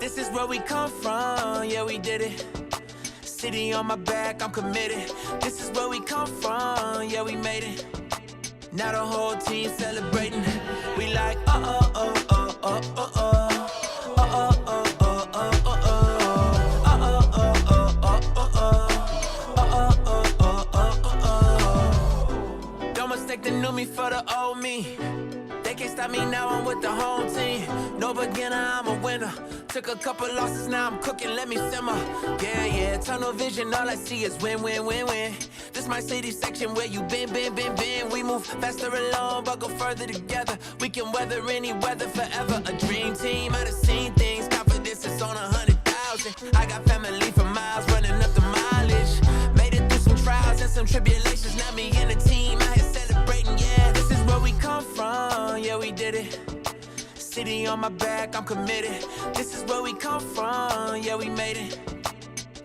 This is where we come from, yeah, we did it. City on my back, I'm committed. This is where we come from, yeah, we made it. Now the whole team celebrating. We like, Don't mistake the new me for the old me. They can't stop me now, I'm with the home team. No beginner, I'm a winner. Took a couple losses, now I'm cooking, let me simmer. Yeah, tunnel vision, all I see is win, win, win, win. This my city section where you been. We move faster alone, but go further together. We can weather any weather forever. A dream team, I done seen things. Confidence is on 100,000. I got family for miles, running up the mileage. Made it through some trials and some tribulations. Now me and the team out here celebrating, yeah. This is where we come from, yeah, we did it. City on my back, I'm committed. This is where we come from, yeah, we made it.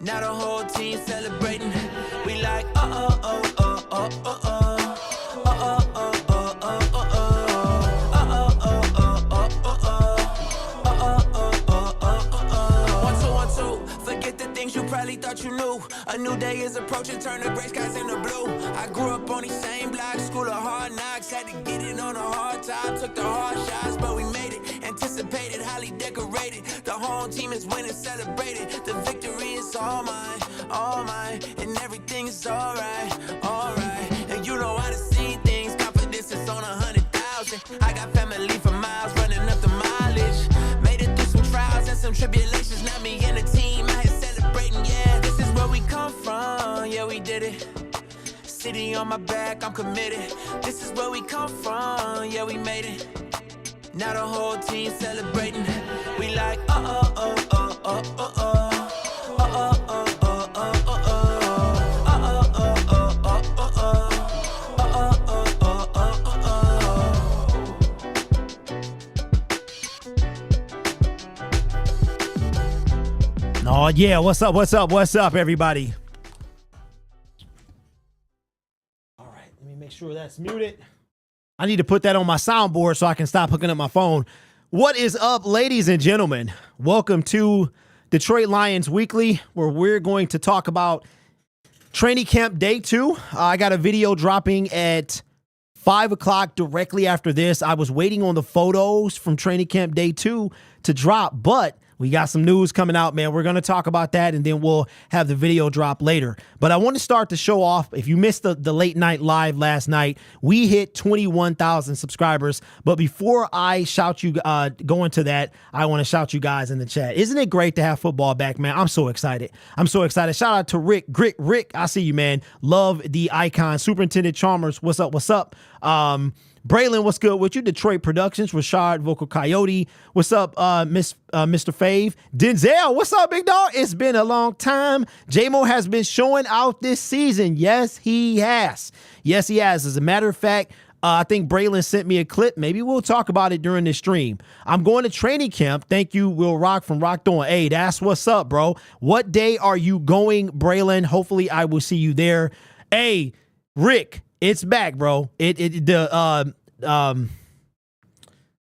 Now the whole team celebrating. We like, Forget the things you probably thought you knew. A new day is approaching, turn the gray skies into blue. I grew up on these same blocks, school of hard knocks. Had to get it on a hard time, took the hard shots, but we made it. Anticipated, highly decorated. The whole team is winning, celebrated. The victory is all mine, and everything is alright. And you know I done seen things, confidence is on 100,000. I got family for miles, running up the mileage. Made it through some trials and some tribulations. Now me and the team out here celebrating, yeah. This is where we come from, yeah, we did it. City on my back, I'm committed. This is where we come from, yeah, we made it. Now the whole team celebrating. We like, Oh yeah, what's up, everybody? All right, let me make sure that's muted. I need to put that on my soundboard so I can stop hooking up my phone. What is up, ladies and gentlemen? Welcome to Detroit Lions Weekly, where we're going to talk about training camp day 2. I got a video dropping at 5 o'clock directly after this. I was waiting on the photos from training camp day 2 to drop, but we got some news coming out, man. We're going to talk about that, and then we'll have the video drop later. But I want to start the show off. If you missed the late night live last night, we hit 21,000 subscribers. But before I shout you, go into that, I want to shout you guys in the chat. Isn't it great to have football back, man? I'm so excited. Shout out to Rick. Rick, I see you, man. Love the icon. Superintendent Chalmers, what's up? Braylon, what's good with you? Detroit Productions, Rashad, Vocal Coyote. What's up, Mr. Fave? Denzel, what's up, big dog? It's been a long time. J-Mo has been showing out this season. Yes, he has. As a matter of fact, I think Braylon sent me a clip. Maybe we'll talk about it during this stream. I'm going to training camp. Thank you, Will Rock from Rocked On. Hey, that's what's up, bro. What day are you going, Braylon? Hopefully, I will see you there. Hey, Rick. It's back, bro. The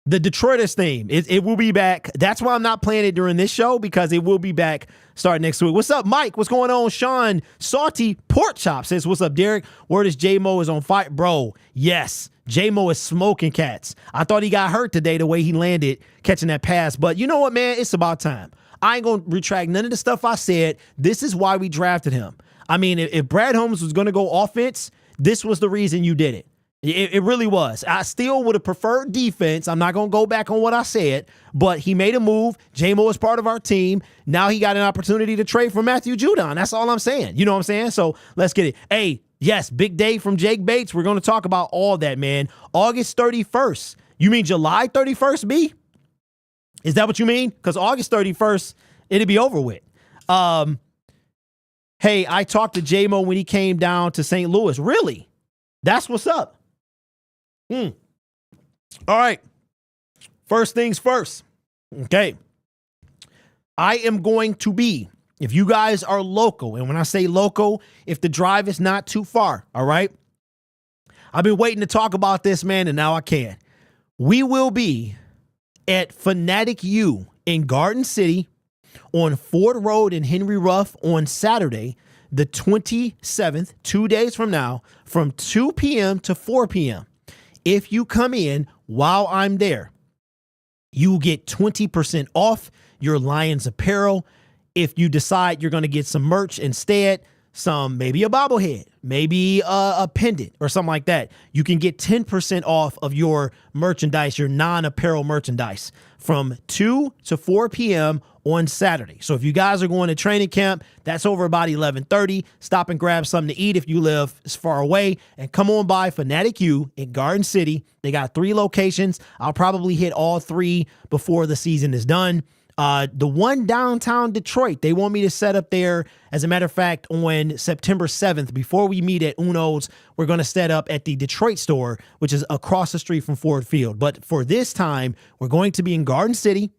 Detroiters theme. It will be back. That's why I'm not playing it during this show, because it will be back starting next week. What's up, Mike? What's going on? Sean Salty Pork Chop says, what's up, Derek? Word is J-Mo is on fire. Bro, yes. J-Mo is smoking cats. I thought he got hurt today the way he landed catching that pass. But you know what, man? It's about time. I ain't going to retract none of the stuff I said. This is why we drafted him. I mean, if Brad Holmes was going to go offense, this was the reason you did it. It really was. I still would have preferred defense. I'm not going to go back on what I said, but he made a move. J-Mo is part of our team. Now he got an opportunity to trade for Matthew Judon. That's all I'm saying. You know what I'm saying? So let's get it. Hey, yes, big day from Jake Bates. We're going to talk about all that, man. August 31st. You mean July 31st, B? Is that what you mean? Because August 31st, it'll be over with. Hey, I talked to J-Mo when he came down to St. Louis. Really? That's what's up. All right. First things first. Okay. I am going to be, if you guys are local, and when I say local, if the drive is not too far, all right? I've been waiting to talk about this, man, and now I can. We will be at Fanatic U in Garden City on Ford Road in Henry Ruff on Saturday, the 27th, 2 days from now, from 2 p.m. to 4 p.m. If you come in while I'm there, you get 20% off your Lions apparel. If you decide you're going to get some merch instead, maybe a bobblehead, maybe a pendant or something like that, you can get 10% off of your merchandise, your non-apparel merchandise, from 2 to 4 p.m. on Saturday. So if you guys are going to training camp, that's over about 11:30. Stop and grab something to eat if you live far away, and come on by Fanatic U in Garden City. They got 3 locations. I'll probably hit all 3 before the season is done. The one downtown Detroit, they want me to set up there. As a matter of fact, on September 7th, before we meet at Uno's, we're going to set up at the Detroit store, which is across the street from Ford Field. But for this time, we're going to be in Garden City,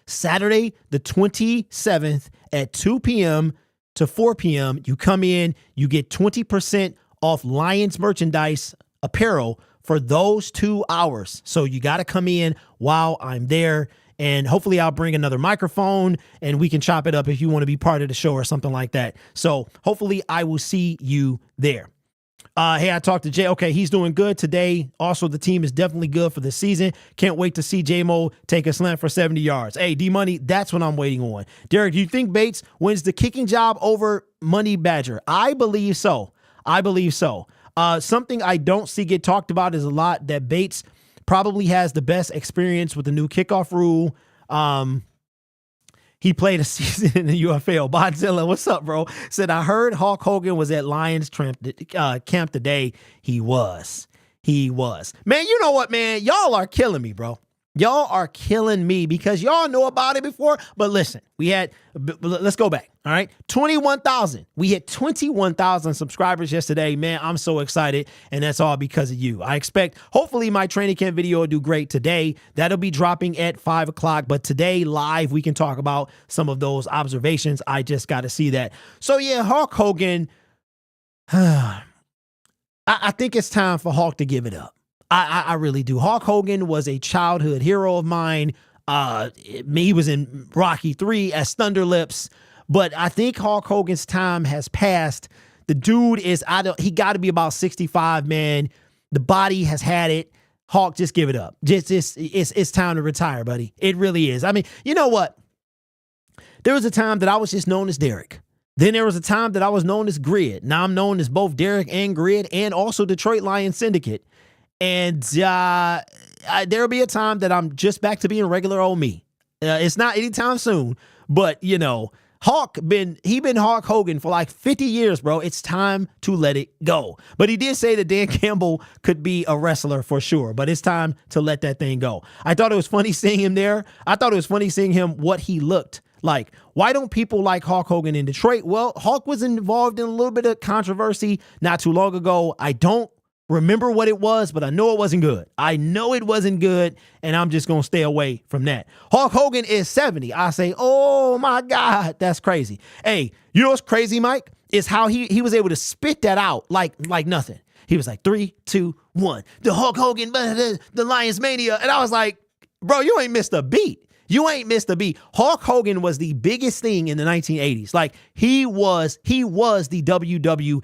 Saturday, the 27th at 2 p.m. to 4 p.m. You come in, you get 20% off Lions merchandise apparel for those 2 hours. So you got to come in while I'm there. And hopefully I'll bring another microphone and we can chop it up if you want to be part of the show or something like that. So hopefully I will see you there. Hey, I talked to Jay. Okay, he's doing good today. Also, the team is definitely good for the season. Can't wait to see J-Mo take a slant for 70 yards. Hey, D-Money, that's what I'm waiting on. Derek, do you think Bates wins the kicking job over Money Badger? I believe so. Something I don't see get talked about is a lot that Bates probably has the best experience with the new kickoff rule. He played a season in the UFL. Bodzilla, what's up, bro? Said, I heard Hulk Hogan was at Lions camp today. He was. Man, you know what, man? Y'all are killing me, bro. Y'all are killing me because y'all know about it before. But listen, let's go back. All right. 21,000. We hit 21,000 subscribers yesterday. Man, I'm so excited. And that's all because of you. I expect, hopefully my training camp video will do great today. That'll be dropping at 5 o'clock. But today live, we can talk about some of those observations. I just got to see that. So yeah, Hulk Hogan, I think it's time for Hulk to give it up. I really do. Hulk Hogan was a childhood hero of mine. He was in Rocky 3 as Thunderlips, but I think Hulk Hogan's time has passed. The dude is, he got to be about 65, man. The body has had it. Hulk, just give it up. It's time to retire, buddy. It really is. I mean, you know what? There was a time that I was just known as Derek. Then there was a time that I was known as Grid. Now I'm known as both Derek and Grid, and also Detroit Lions Syndicate. And there'll be a time that I'm just back to being regular old me. It's not anytime soon, but you know, been Hulk Hogan for like 50 years, bro. It's time to let it go. But he did say that Dan Campbell could be a wrestler for sure, but it's time to let that thing go. I thought it was funny seeing him there. I thought it was funny seeing him, what he looked like. Why don't people like Hulk Hogan in Detroit? Well, Hulk was involved in a little bit of controversy not too long ago. I don't remember what it was, but I know it wasn't good. And I'm just going to stay away from that. Hulk Hogan is 70. I say, oh my God, that's crazy. Hey, you know what's crazy, Mike? Is how he was able to spit that out like nothing. He was like, 3, 2, 1. The Hulk Hogan, the Lions Mania. And I was like, bro, you ain't missed a beat. Hulk Hogan was the biggest thing in the 1980s. Like he was the WWF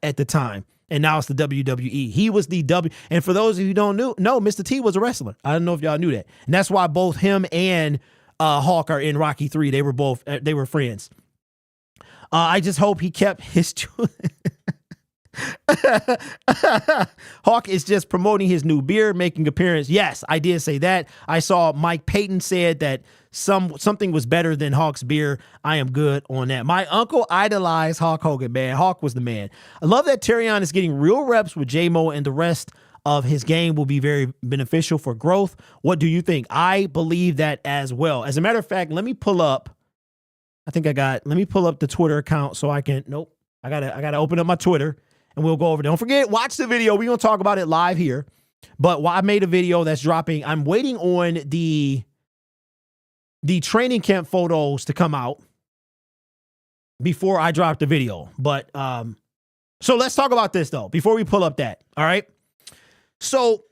at the time. And now it's the WWE. He was the and for those of you who don't know, Mr. T was a wrestler. I don't know if y'all knew that. And that's why both him and Hulk are in Rocky 3. They were friends. I just hope he kept his Hawk is just promoting his new beer, making appearance. Yes, I did say that. I saw Mike Payton said that something was better than Hawk's beer. I am good on that. My uncle idolized Hulk Hogan, man. Hawk was the man. I love that Terrion is getting real reps with J-Mo, and the rest of his game will be very beneficial for growth. What do you think? I believe that as well. As a matter of fact, let me pull up the Twitter account so I can, I gotta open up my Twitter. And we'll go over. Don't forget, watch the video. We're going to talk about it live here. But I made a video that's dropping. I'm waiting on the training camp photos to come out before I drop the video. But so let's talk about this, though, before we pull up that. All right. So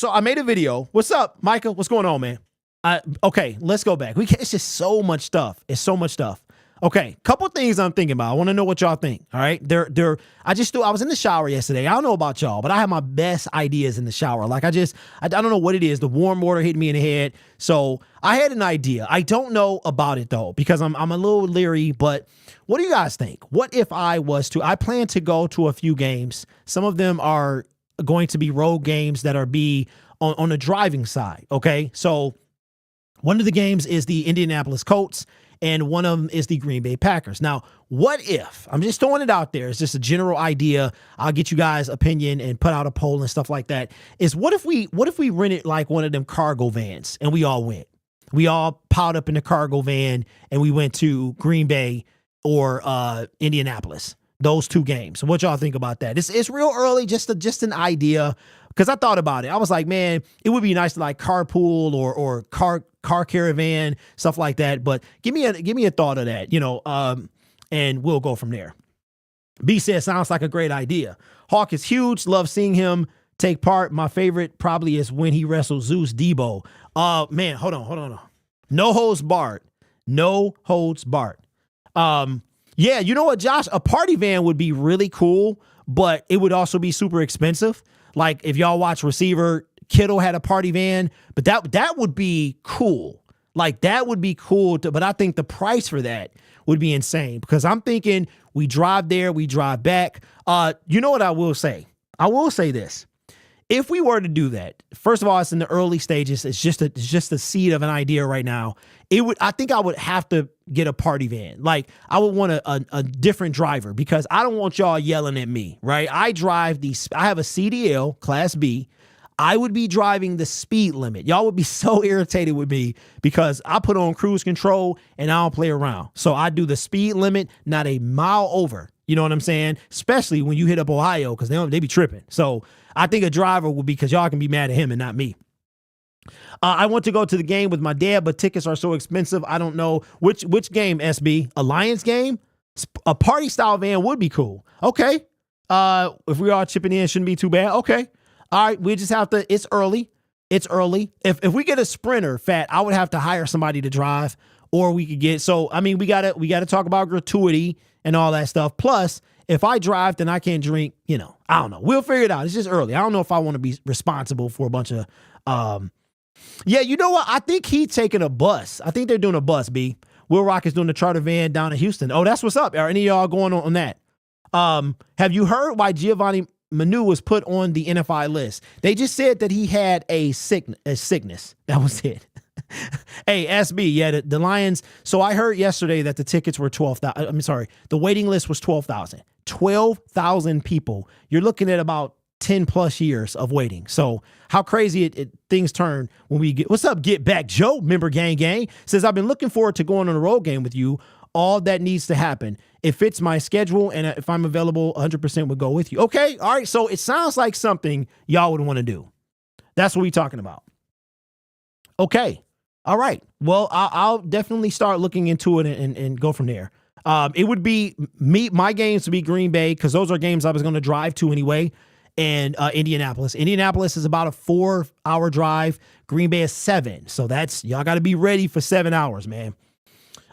I made a video. What's up, Micah? What's going on, man? Okay, let's go back. It's just so much stuff. It's so much stuff. Okay, couple things I'm thinking about. I want to know what y'all think. All right, I was in the shower yesterday. I don't know about y'all, but I have my best ideas in the shower. Like I don't know what it is. The warm water hit me in the head, so I had an idea. I don't know about it though because I'm a little leery. But what do you guys think? What if I plan to go to a few games. Some of them are going to be road games that are on the driving side. Okay, so one of the games is the Indianapolis Colts. And one of them is the Green Bay Packers. Now, what if, I'm just throwing it out there, it's just a general idea, I'll get you guys' opinion and put out a poll and stuff like that, is what if we rented like one of them cargo vans and we all went? We all piled up in the cargo van and we went to Green Bay or Indianapolis, those two games. What y'all think about that? It's real early, just an idea, because I thought about it. I was like, man, it would be nice to like carpool or car caravan, stuff like that. But give me a thought of that, and we'll go from there. B says, sounds like a great idea. Hawk is huge. Love seeing him take part. My favorite probably is when he wrestled Zeus Debo. Man, hold on. No holds barred. Yeah, you know what, Josh? A party van would be really cool, but it would also be super expensive. Like if y'all watch Receiver, Kittle had a party van, but that would be cool. Like that would be cool, but I think the price for that would be insane because I'm thinking we drive there, we drive back. You know what I will say? I will say this. If we were to do that, first of all, it's in the early stages. It's just a seed of an idea right now. I think I would have to get a party van. Like I would want a different driver because I don't want y'all yelling at me, right? I have a CDL Class B. I would be driving the speed limit. Y'all would be so irritated with me because I put on cruise control and I don't play around. So I do the speed limit, not a mile over. You know what I'm saying? Especially when you hit up Ohio because they be tripping. So I think a driver would be because y'all can be mad at him and not me. I want to go to the game with my dad, but tickets are so expensive. I don't know which game, SB. A Lions game? A party style van would be cool. Okay. If we are chipping in, shouldn't be too bad. Okay. All right. We just have to, it's early. If we get a Sprinter, Fat, I would have to hire somebody to drive or we could get, we gotta talk about gratuity and all that stuff. Plus, if I drive, then I can't drink, I don't know. We'll figure it out. It's just early. I don't know if I want to be responsible for a bunch of, yeah, you know what? I think he's taking a bus. I think they're doing a bus, B. Will Rock is doing the charter van down in Houston. Oh, that's what's up. Are any of y'all going on that? Have you heard why Giovanni Manu was put on the NFI list? They just said that he had a sickness. That was it. Hey, SB, yeah, the Lions. So I heard yesterday that the tickets were 12,000. I'm sorry, the waiting list was 12,000. 12,000 people. You're looking at about 10 plus years of waiting. So how crazy things turn when we get, what's up, Get Back Joe, member gang, says, I've been looking forward to going on a road game with you. All that needs to happen. It fits my schedule, and if I'm available, 100% would go with you. Okay, all right, so it sounds like something y'all would want to do. That's what we're talking about. Okay, all right. Well, I'll definitely start looking into it and go from there. It would be my games to be Green Bay because those are games I was going to drive to anyway, and Indianapolis. Indianapolis is about a 4-hour drive. Green Bay is 7. So y'all got to be ready for 7 hours, man.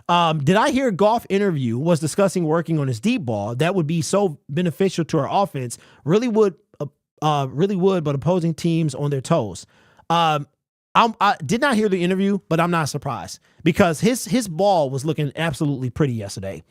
Did I hear Goff interview was discussing working on his deep ball? That would be so beneficial to our offense. Really would, but opposing teams on their toes. I did not hear the interview, but I'm not surprised because his ball was looking absolutely pretty yesterday.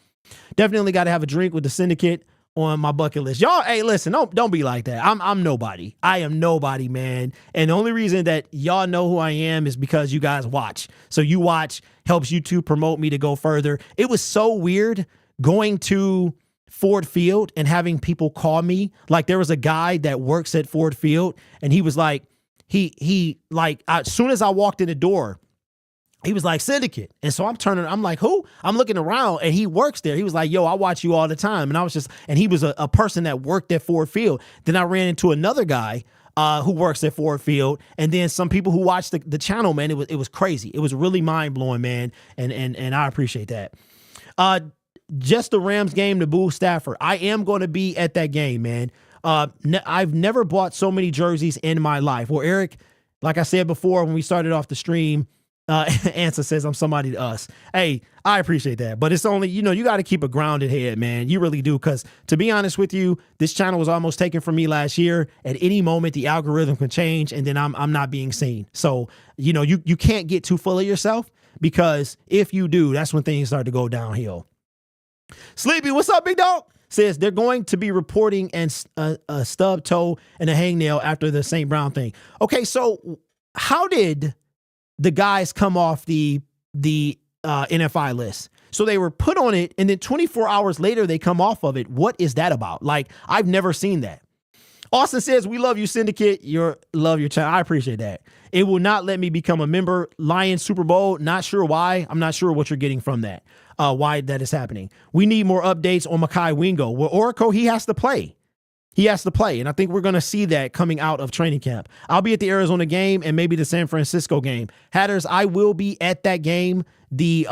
Definitely got to have a drink with the syndicate on my bucket list. Y'all, hey, listen, don't be like that. I'm nobody. I am nobody, man. And the only reason that y'all know who I am is because you guys watch. So you watch helps YouTube promote me to go further. It was so weird going to Ford Field and having people call me. Like there was a guy that works at Ford Field and he was like, as soon as I walked in the door, he was like, Syndicate. And so I'm like, who? I'm looking around and he works there. He was like, yo, I watch you all the time. And he was a person that worked at Ford Field. Then I ran into another guy who works at Ford Field. And then some people who watched the channel, man, it was crazy. It was really mind blowing, man. And I appreciate that. Just the Rams game to boo Stafford. I am going to be at that game, man. I've never bought so many jerseys in my life. Well, Eric, like I said before, when we started off the stream, Answer says I'm somebody to us. Hey, I appreciate that. But it's only, you got to keep a grounded head, man. You really do. Because to be honest with you, this channel was almost taken from me last year. At any moment, the algorithm can change and then I'm not being seen. So, you can't get too full of yourself, because if you do, that's when things start to go downhill. Sleepy, what's up, big dog? Says they're going to be reporting and a stub toe and a hangnail after the St. Brown thing. Okay, so how did the guys come off the NFI list? So they were put on it, and then 24 hours later they come off of it. What is that about? Like, I've never seen that. Austin says, we love you, Syndicate. Love your channel. I appreciate that. It will not let me become a member. Lions Super Bowl, not sure why. I'm not sure what you're getting from that, why that is happening. We need more updates on Mekhi Wingo. Well, Oracle, he has to play. He has to play, and I think we're going to see that coming out of training camp. I'll be at the Arizona game and maybe the San Francisco game. Hatters, I will be at that game, the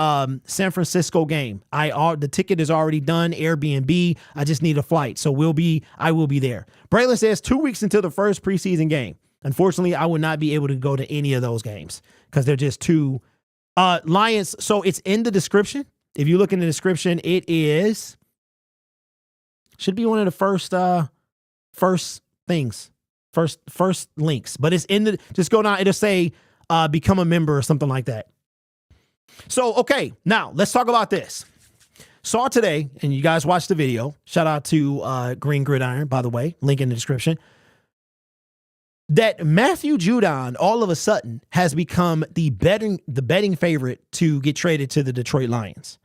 San Francisco game. The ticket is already done, Airbnb. I just need a flight, so I will be there. Braylon says 2 weeks until the first preseason game. Unfortunately, I will not be able to go to any of those games because they're just too Lions. So it's in the description. If you look in the description, it should be one of the first things, first links, but it's in the, just go down. It'll say, become a member or something like that. So, okay, now let's talk about this. Saw today, and you guys watched the video. Shout out to Green Gridiron, by the way, link in the description. That Matthew Judon all of a sudden has become the betting favorite to get traded to the Detroit Lions.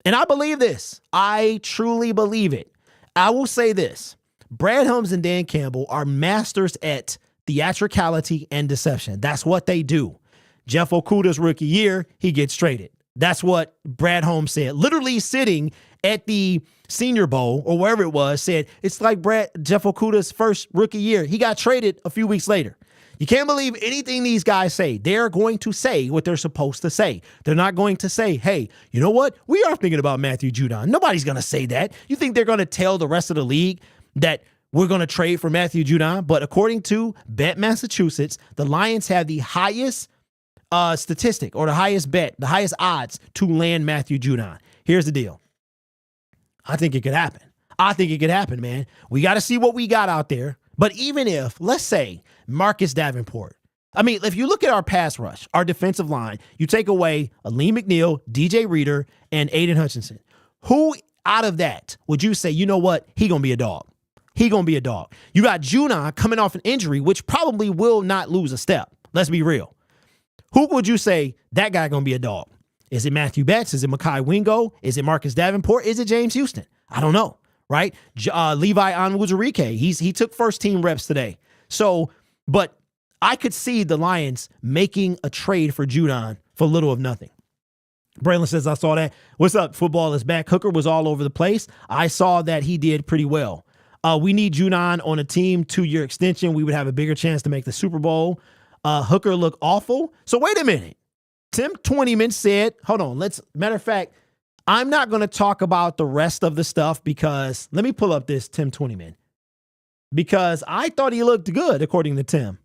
And I believe this. I truly believe it. I will say this. Brad Holmes and Dan Campbell are masters at theatricality and deception. That's what they do. Jeff Okudah's rookie year, he gets traded. That's what Brad Holmes said. Literally sitting at the Senior Bowl or wherever it was, said it's like Jeff Okudah's first rookie year. He got traded a few weeks later. You can't believe anything these guys say. They're going to say what they're supposed to say. They're not going to say, hey, you know what? We are thinking about Matthew Judon. Nobody's going to say that. You think they're going to tell the rest of the league that we're going to trade for Matthew Judon? But according to Bet Massachusetts, the Lions have the highest statistic, or the highest bet, the highest odds to land Matthew Judon. Here's the deal. I think it could happen. I think it could happen, man. We got to see what we got out there. But even if, let's say, Marcus Davenport, I mean, if you look at our pass rush, our defensive line, you take away Aleem McNeil, DJ Reader, and Aiden Hutchinson. Who out of that would you say, you know what, he going to be a dog? He going to be a dog. You got Judon coming off an injury, which probably will not lose a step. Let's be real. Who would you say that guy going to be a dog? Is it Matthew Betts? Is it Mekhi Wingo? Is it Marcus Davenport? Is it James Houston? I don't know, right? Levi Onwuzurike, he took first team reps today. So, but I could see the Lions making a trade for Judon for little of nothing. Braylon says, I saw that. What's up? Football is back. Hooker was all over the place. I saw that he did pretty well. We need Judon on a team, 2-year extension. We would have a bigger chance to make the Super Bowl. Hooker looked awful. So wait a minute. Tim Twentyman said, hold on, matter of fact, I'm not going to talk about the rest of the stuff because, let me pull up this Tim Twentyman, because I thought he looked good, according to Tim.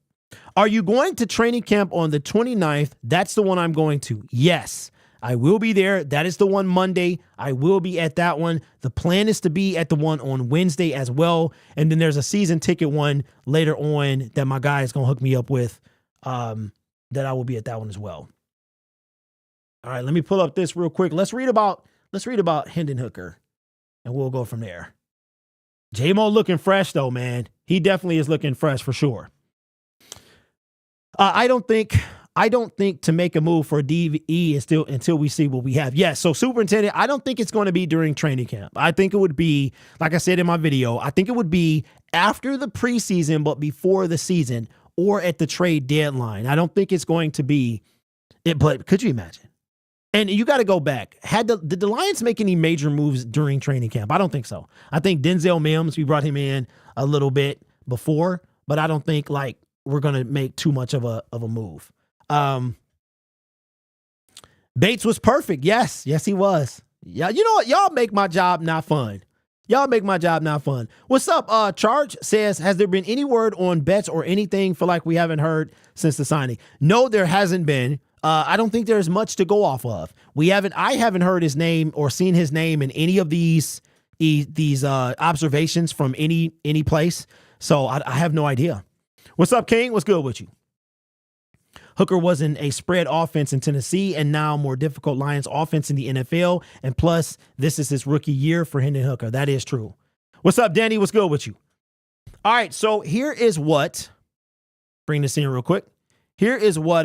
Are you going to training camp on the 29th? That's the one I'm going to. Yes, I will be there. That is the one Monday. I will be at that one. The plan is to be at the one on Wednesday as well. And then there's a season ticket one later on that my guy is going to hook me up with, that I will be at that one as well. All right, let me pull up this real quick. Let's read about Hendon Hooker, and we'll go from there. J-Mo looking fresh, though, man. He definitely is looking fresh for sure. I don't think to make a move for a DVE is still until we see what we have. Yes, so superintendent, I don't think it's going to be during training camp. I think it would be, like I said in my video, I think it would be after the preseason, but before the season or at the trade deadline. I don't think it's going to be it, but could you imagine? And you got to go back. Did the Lions make any major moves during training camp? I don't think so. I think Denzel Mims, we brought him in a little bit before, but I don't think like we're going to make too much of a move. Bates was perfect. Yes, he was. Yeah, you know what? Y'all make my job not fun. What's up? Charge says, has there been any word on bets or anything? Feel like we haven't heard since the signing. No, there hasn't been. I don't think there's much to go off of. I haven't heard his name or seen his name in any of these observations from any place. So I have no idea. What's up, King? What's good with you? Hooker wasn't a spread offense in Tennessee and now more difficult Lions offense in the NFL. And plus, this is his rookie year for Hendon Hooker. That is true. What's up, Danny? What's good with you? All right, so here is what, bring this in real quick. Here is what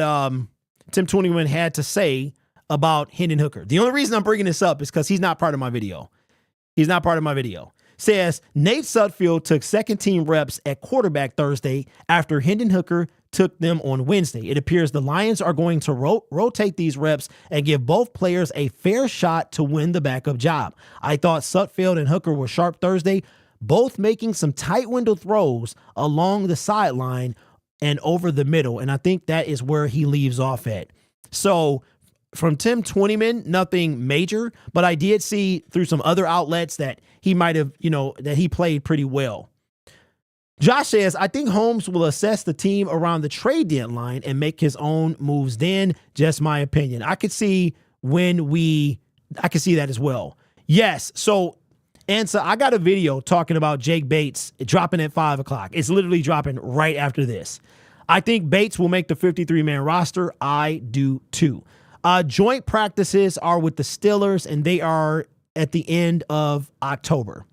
Tim 21 had to say about Hendon Hooker. The only reason I'm bringing this up is because he's not part of my video. He's not part of my video. Says, Nate Sudfeld took second team reps at quarterback Thursday after Hendon Hooker took them on Wednesday. It appears the Lions are going to rotate these reps and give both players a fair shot to win the backup job. I thought Sudfeld and Hooker were sharp Thursday, both making some tight window throws along the sideline and over the middle. And I think that is where he leaves off at. So from Tim Twentyman, nothing major, but I did see through some other outlets that he might have, that he played pretty well. Josh says, I think Holmes will assess the team around the trade deadline and make his own moves then. Just my opinion. I could see that as well. Yes. So, Ansa, I got a video talking about Jake Bates dropping at 5 o'clock. It's literally dropping right after this. I think Bates will make the 53-man roster. I do too. Joint practices are with the Steelers, and they are at the end of October.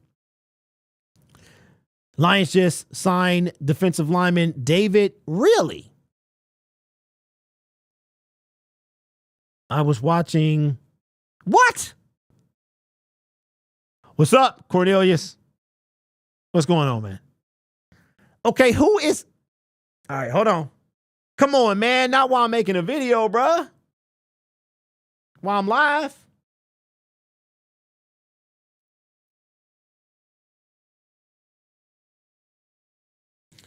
Lions just signed defensive lineman David. Really? I was watching. What? What's up, Cornelius? What's going on, man? Okay, who is... All right, hold on. Come on, man. Not while I'm making a video, bruh. While I'm live.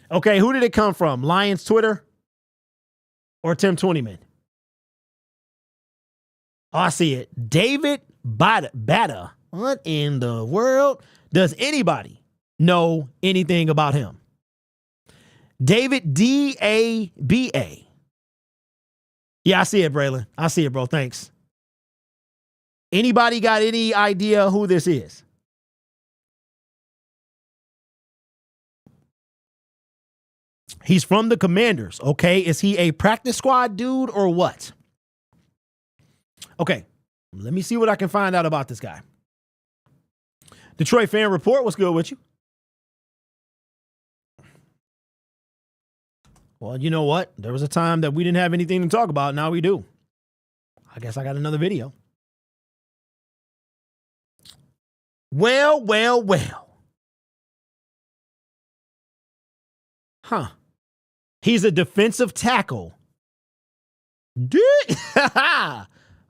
Okay, who did it come from? Lions Twitter or Tim Twentyman? Oh, I see it. David Bada. What in the world? Does anybody know anything about him? David D-A-B-A. Yeah, I see it, Braylon. I see it, bro. Thanks. Anybody got any idea who this is? He's from the Commanders, okay? Is he a practice squad dude or what? Okay, let me see what I can find out about this guy. Detroit Fan Report, what's good with you? Well, you know what? There was a time that we didn't have anything to talk about. Now we do. I guess I got another video. Well. Huh. He's a defensive tackle.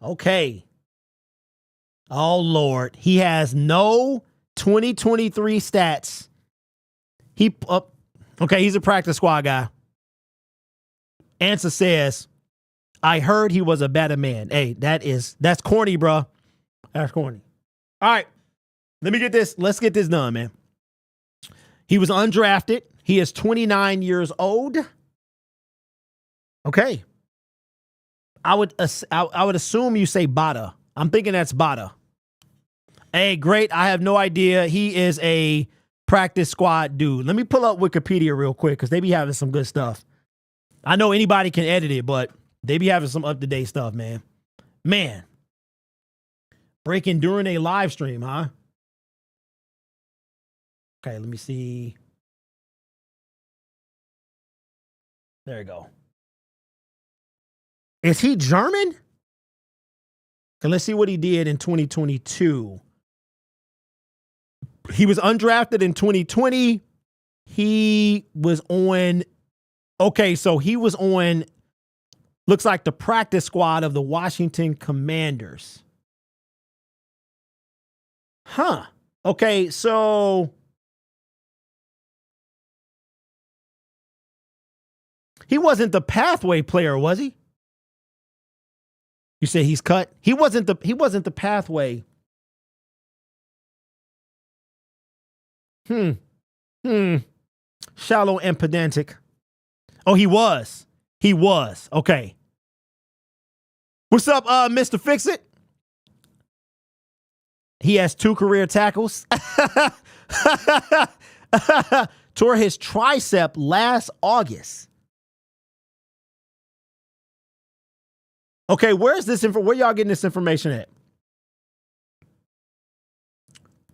Okay. Oh, Lord. He has no 2023 stats. Okay, he's a practice squad guy. Answer says, I heard he was a better man. Hey, that's corny, bro. That's corny. All right. Let's get this done, man. He was undrafted. He is 29 years old. Okay. I would assume you say Bada. I'm thinking that's Bada. Hey, great. I have no idea. He is a practice squad dude. Let me pull up Wikipedia real quick because they be having some good stuff. I know anybody can edit it, but they be having some up-to-date stuff, man. Man. Breaking during a live stream, huh? Okay, let me see. There you go. Is he German? Okay, let's see what he did in 2022. He was undrafted in 2020. He was on... Okay, so he was on, looks like the practice squad of the Washington Commanders. Huh. Okay, so he wasn't the pathway player, was he? You say he's cut? He wasn't the pathway. Shallow and pedantic. Oh, he was. Okay. What's up, Mr. Fix-It? He has 2 career tackles. Tore his tricep last August. Okay, where's this info? Where y'all getting this information at?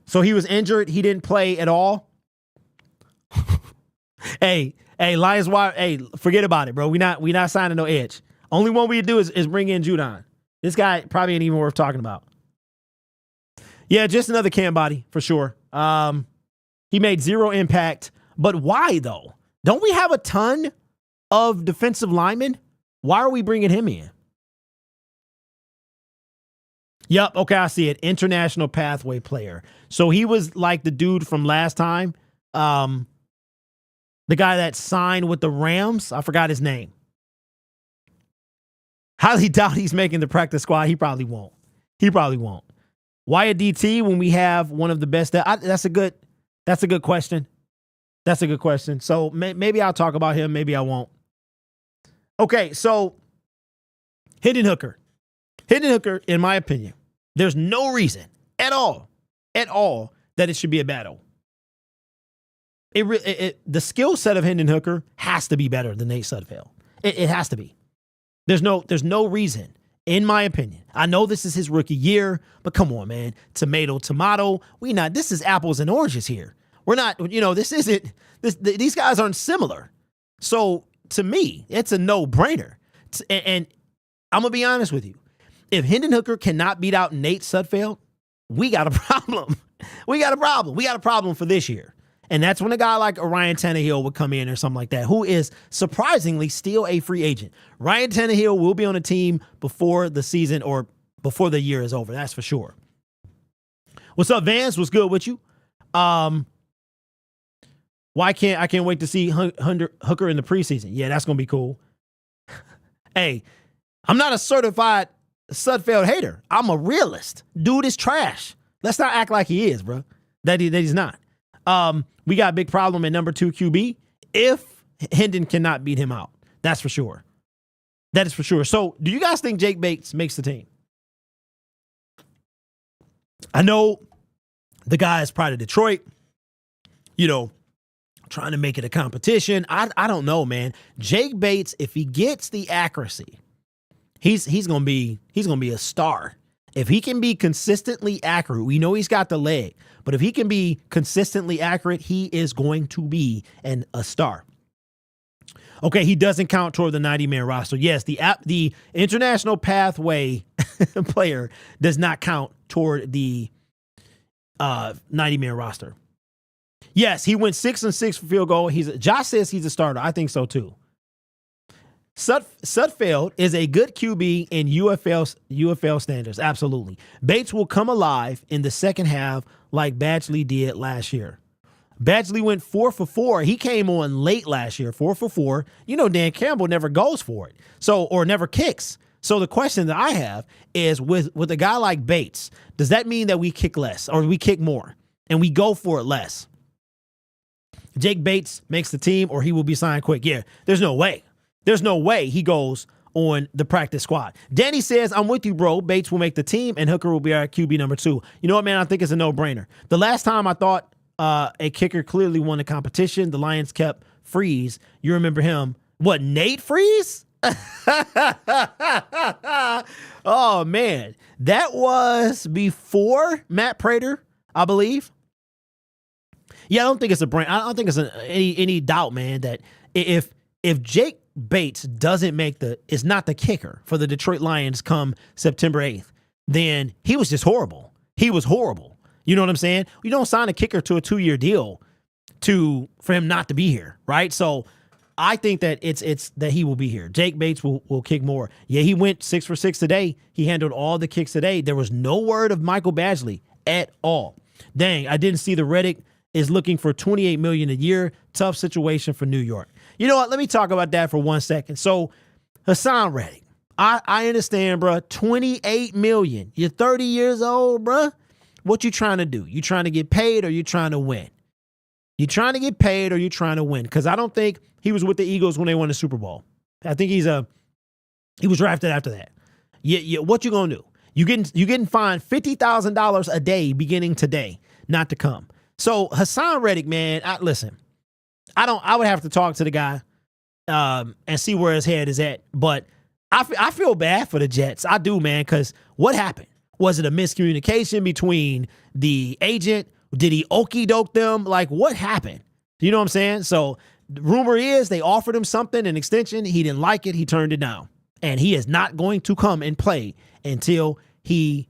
So he was injured. He didn't play at all. Hey, Lions wire. Hey, forget about it, bro. We not signing no edge. Only one we do is bring in Judon. This guy probably ain't even worth talking about. Yeah, just another cam body for sure. He made 0 impact, but why though? Don't we have a ton of defensive linemen? Why are we bringing him in? Yep. Okay, I see it. International pathway player. So he was like the dude from last time. The guy that signed with the Rams. I forgot his name. Highly doubt he's making the practice squad. He probably won't. Why a DT when we have one of the best? That's a good question. That's a good question. So maybe I'll talk about him. Maybe I won't. Okay, so Hendon Hooker, in my opinion, there's no reason at all that it should be a battle. The skill set of Hendon Hooker has to be better than Nate Sudfeld. It has to be. There's no reason, in my opinion. I know this is his rookie year, but come on, man. Tomato. This is apples and oranges here. We're not, these guys aren't similar. So to me, it's a no-brainer. And I'm going to be honest with you. If Hendon Hooker cannot beat out Nate Sudfeld, we got a problem. We got a problem for this year. And that's when a guy like Ryan Tannehill would come in or something like that, who is surprisingly still a free agent. Ryan Tannehill will be on a team before the season or before the year is over. That's for sure. What's up, Vance? What's good with you? I can't wait to see Hooker in the preseason. Yeah, that's going to be cool. Hey, I'm not a certified Sudfeld hater. I'm a realist. Dude is trash. Let's not act like he is, bro. That he's not. We got a big problem at number 2 QB if Hendon cannot beat him out. That's for sure. That is for sure. So do you guys think Jake Bates makes the team? I know the guy is pride of Detroit, trying to make it a competition. I don't know, man. Jake Bates, if he gets the accuracy, he's gonna be a star. If he can be consistently accurate, we know he's got the leg, but if he can be consistently accurate, he is going to be a star. Okay, he doesn't count toward the 90-man roster. Yes, the international pathway player does not count toward the 90-man roster. Yes, he went 6-6 for field goal. Josh says he's a starter. I think so too. Sudfeld is a good QB in UFL standards. Absolutely. Bates will come alive in the second half like Badgley did last year. Badgley went 4 for 4. He came on late last year, 4 for 4. Dan Campbell never goes for it. Or never kicks. So the question that I have is with a guy like Bates, does that mean that we kick less or we kick more and we go for it less? Jake Bates makes the team or he will be signed quick. Yeah, there's no way. There's no way he goes on the practice squad. Danny says, I'm with you, bro. Bates will make the team, and Hooker will be our QB number 2. You know what, man? I think it's a no-brainer. The last time I thought a kicker clearly won the competition, the Lions kept Freeze. You remember him. What, Nate Freeze? Oh, man. That was before Matt Prater, I believe. Yeah, I don't think it's any doubt, man, that if Jake Bates doesn't is not the kicker for the Detroit Lions come September 8th, then he was just horrible. He was horrible. You know what I'm saying? You don't sign a kicker to a 2-year deal for him not to be here, right? So I think that it's that he will be here. Jake Bates will kick more. Yeah, he went 6 for 6 today. He handled all the kicks today. There was no word of Michael Badgley at all. Dang, I didn't see the Reddick is looking for $28 million a year. Tough situation for New York. You know what? Let me talk about that for 1 second. So, Hassan Reddick, I understand, bro. $28 million. You're 30 years old, bro. What you trying to do? You trying to get paid or you trying to win? You trying to get paid or you trying to win? Because I don't think he was with the Eagles when they won the Super Bowl. I think he was drafted after that. What you gonna do? You getting fined $50,000 a day beginning today not to come. So Hassan Reddick, man, listen. I would have to talk to the guy and see where his head is at. But I feel bad for the Jets. I do, man, because what happened? Was it a miscommunication between the agent? Did he okey doke them? Like, what happened? You know what I'm saying? So the rumor is they offered him something, an extension. He didn't like it. He turned it down. And he is not going to come and play until he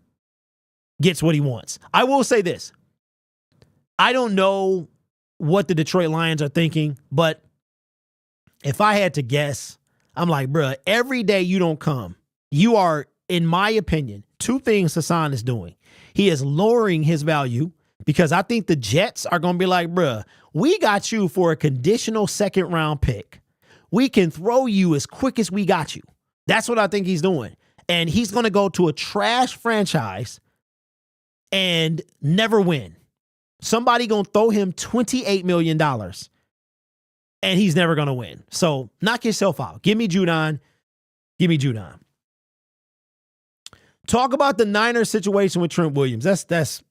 gets what he wants. I will say this. I don't know what the Detroit Lions are thinking, but if I had to guess, I'm like, bruh, every day you don't come, you are, in my opinion, two things Hassan is doing. He is lowering his value because I think the Jets are going to be like, bruh, we got you for a conditional second round pick. We can throw you as quick as we got you. That's what I think he's doing. And he's going to go to a trash franchise and never win. Somebody going to throw him $28 million and he's never going to win. So knock yourself out. Give me Judon. Give me Judon. Talk about the Niners situation with Trent Williams. That's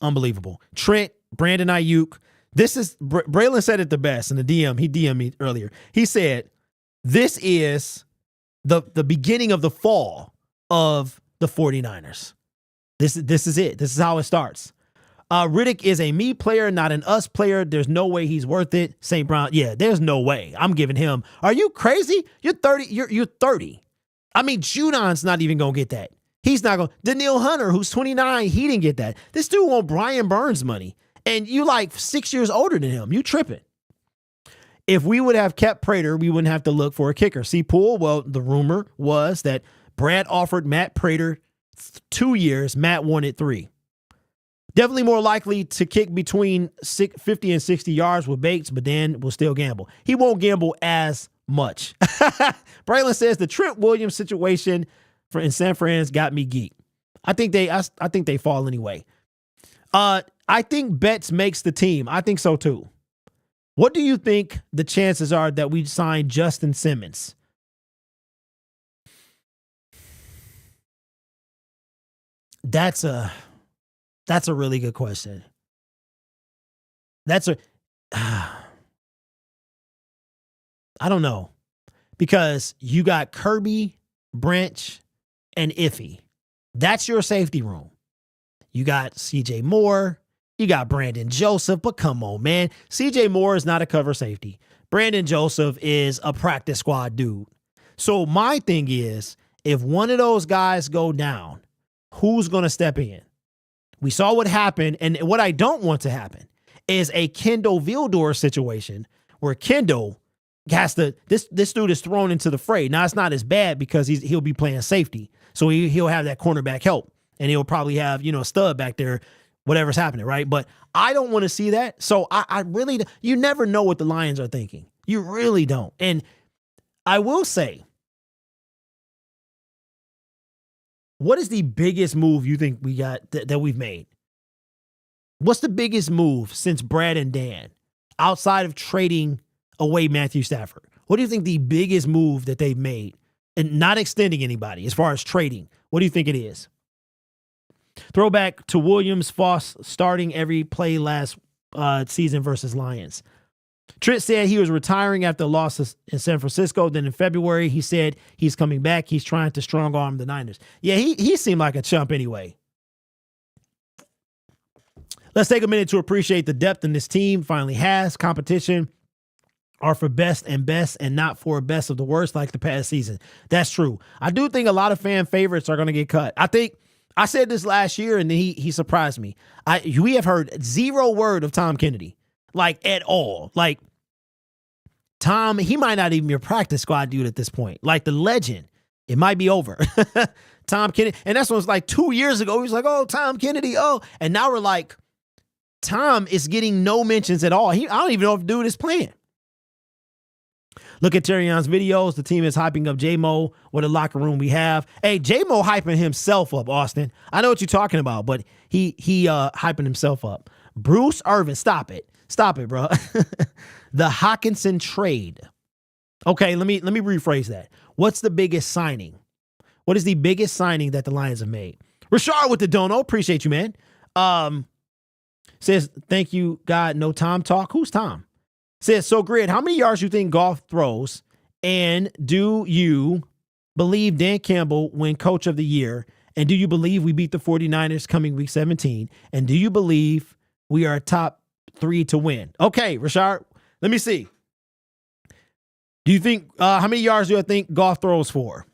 unbelievable. Trent, Brandon Ayuk. This is, Braylon said it the best in the DM. He DM'd me earlier. He said, this is the beginning of the fall of the 49ers. This is it. This is how it starts. Riddick is a me player, not an us player. There's no way he's worth it. St. Brown, yeah, there's no way. I'm giving him. Are you crazy? You're 30. You're 30. I mean, Judon's not even gonna get that. He's not going. Daniil Hunter, who's 29, he didn't get that. This dude want Brian Burns money, and you like 6 years older than him. You tripping. If we would have kept Prater, we wouldn't have to look for a kicker. See, Poole, well, the rumor was that Brad offered Matt Prater 2 years. Matt wanted 3. Definitely more likely to kick between 50 and 60 yards with Bates, but then will still gamble. He won't gamble as much. Braylon says the Trent Williams situation in San Fran's got me geeked. I think they fall anyway. I think Betts makes the team. I think so too. What do you think the chances are that we sign Justin Simmons? That's a really good question. I don't know. Because you got Kirby, Branch, and Iffy. That's your safety room. You got CJ Moore. You got Brandon Joseph. But come on, man. CJ Moore is not a cover safety. Brandon Joseph is a practice squad dude. So my thing is, if one of those guys go down, who's going to step in? We saw what happened, and what I don't want to happen is a Kendall Vildor situation where Kendall has to, this dude is thrown into the fray. Now, it's not as bad because he'll be playing safety. So he'll have that cornerback help, and he'll probably have, a stud back there, whatever's happening, right? But I don't want to see that. So I really, you never know what the Lions are thinking. You really don't. And I will say, what is the biggest move you think we got that we've made? What's the biggest move since Brad and Dan, outside of trading away Matthew Stafford? What do you think the biggest move that they've made, and not extending anybody as far as trading? What do you think it is? Throwback to Williams Foss starting every play last season versus Lions. Trent said he was retiring after the loss in San Francisco. Then in February, he said he's coming back. He's trying to strong arm the Niners. Yeah, he seemed like a chump anyway. Let's take a minute to appreciate the depth in this team finally has. Competition are for best and not for best of the worst like the past season. That's true. I do think a lot of fan favorites are going to get cut. I think I said this last year, and then he surprised me. We have heard zero word of Tom Kennedy, like at all. Like Tom, he might not even be a practice squad dude at this point. Like the legend, it might be over. Tom Kennedy, and that's when it was like 2 years ago. He was like, "Oh, Tom Kennedy, oh," and now we're like, Tom is getting no mentions at all. I don't even know if the dude is playing. Look at Terrion's videos. The team is hyping up J-Mo. What a locker room we have. Hey, J-Mo hyping himself up, Austin. I know what you're talking about, but he hyping himself up. Bruce Irvin, stop it. Stop it, bro. The Hawkinson trade. Okay, let me rephrase that. What's the biggest signing? What is the biggest signing that the Lions have made? Rashard with the dono. Appreciate you, man. Says, thank you, God. No Tom talk. Who's Tom? Says, so Grid, how many yards you think Goff throws? And do you believe Dan Campbell win coach of the year? And do you believe we beat the 49ers coming week 17? And do you believe we are top 3 to win? Okay, Rashard, let me see. Do you think, how many yards do I think Goff throws for?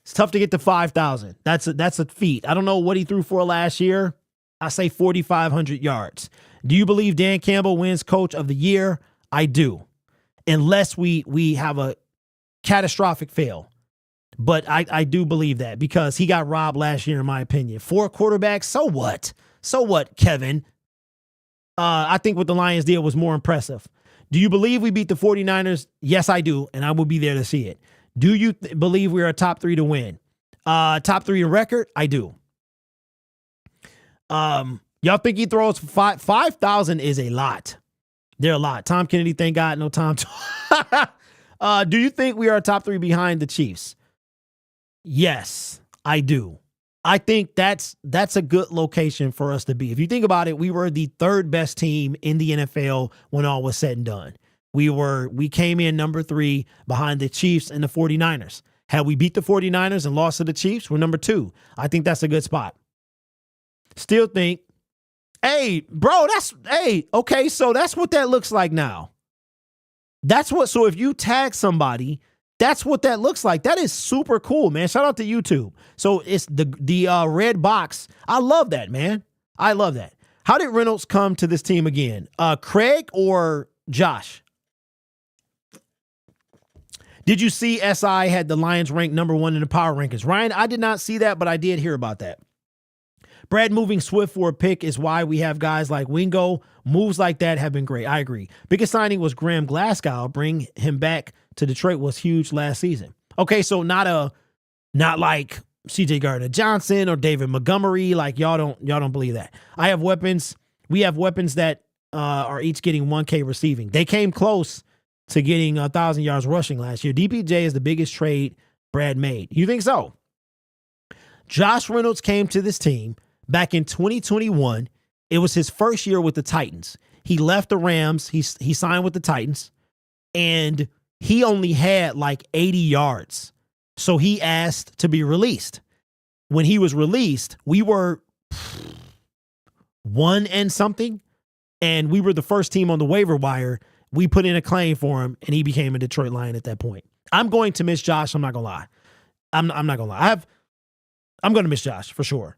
It's tough to get to 5,000. That's a feat. I don't know what he threw for last year. I say 4,500 yards. Do you believe Dan Campbell wins coach of the year? I do. Unless we have a catastrophic fail. But I do believe that because he got robbed last year, in my opinion. 4 quarterbacks, so what? So what, Kevin? I think what the Lions did was more impressive. Do you believe we beat the 49ers? Yes, I do, and I will be there to see it. Do you believe we are a top 3 to win? Top 3 in record? I do. Y'all think he throws 5,000 is a lot. They're a lot. Tom Kennedy, thank God, no Tom. Do you think we are a top 3 behind the Chiefs? Yes, I do. I think that's a good location for us to be. If you think about it, we were the 3rd best team in the NFL when all was said and done. We came in number 3 behind the Chiefs and the 49ers. Had we beat the 49ers and lost to the Chiefs, we're number 2. I think that's a good spot. Still think, hey, bro, okay, so that's what that looks like now. So if you tag somebody, that's what that looks like. That is super cool, man. Shout out to YouTube. So it's the red box. I love that, man. I love that. How did Reynolds come to this team again? Craig or Josh? Did you see SI had the Lions ranked number 1 in the power rankings? Ryan, I did not see that, but I did hear about that. Brad moving Swift for a pick is why we have guys like Wingo. Moves like that have been great. I agree. Biggest signing was Graham Glasgow. Bring him back to Detroit was huge last season. Okay, so not like CJ Gardner-Johnson or David Montgomery. Like y'all don't believe that. I have weapons. We have weapons that are each getting 1K receiving. They came close to getting 1,000 yards rushing last year. DPJ is the biggest trade Brad made. You think so? Josh Reynolds came to this team back in 2021. It was his first year with the Titans. He left the Rams. He signed with the Titans, and he only had like 80 yards. So he asked to be released. When he was released, we were 1 and something, and we were the first team on the waiver wire. We put in a claim for him, and he became a Detroit Lion at that point. I'm going to miss Josh. I'm not going to lie. I'm not going to lie. I'm going to miss Josh for sure.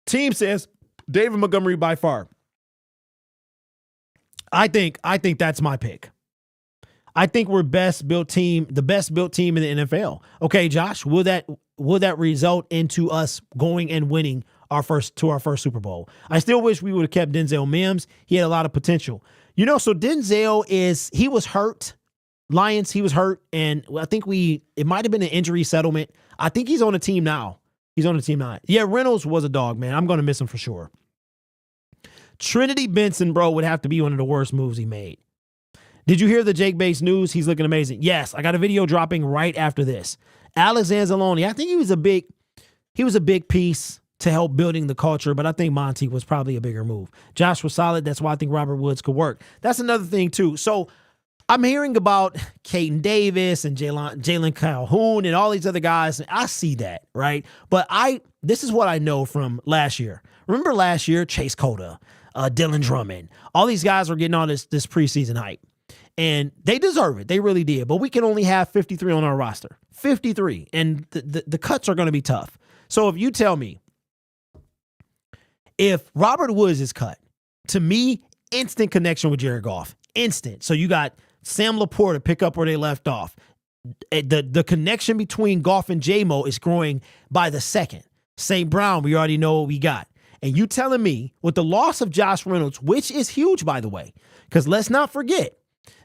Team says David Montgomery by far. I think that's my pick. I think we're the best built team in the NFL. Okay, Josh, will that result into us going and winning our first Super Bowl? I still wish we would have kept Denzel Mims. He had a lot of potential. So Denzel he was hurt. Lions, he was hurt, and I think it might have been an injury settlement. I think he's on the team now. Yeah, Reynolds was a dog, man. I'm going to miss him for sure. Trinity Benson, bro, would have to be one of the worst moves he made. Did you hear the Jake Bates news? He's looking amazing. Yes, I got a video dropping right after this. Alex Anzalone, I think he was a big piece to help building the culture, but I think Monty was probably a bigger move. Josh was solid. That's why I think Robert Woods could work. That's another thing, too. So I'm hearing about Caden Davis and Jalen Calhoun and all these other guys. And I see that, right? But this is what I know from last year. Remember last year, Chase Cota, Dylan Drummond, all these guys were getting all this preseason hype. And they deserve it. They really did. But we can only have 53 on our roster. 53. And the cuts are going to be tough. So if you tell me, if Robert Woods is cut, to me, instant connection with Jared Goff. Instant. So you got Sam Laporte to pick up where they left off. The connection between Goff and J-Mo is growing by the second. St. Brown, we already know what we got. And you telling me with the loss of Josh Reynolds, which is huge, by the way, because let's not forget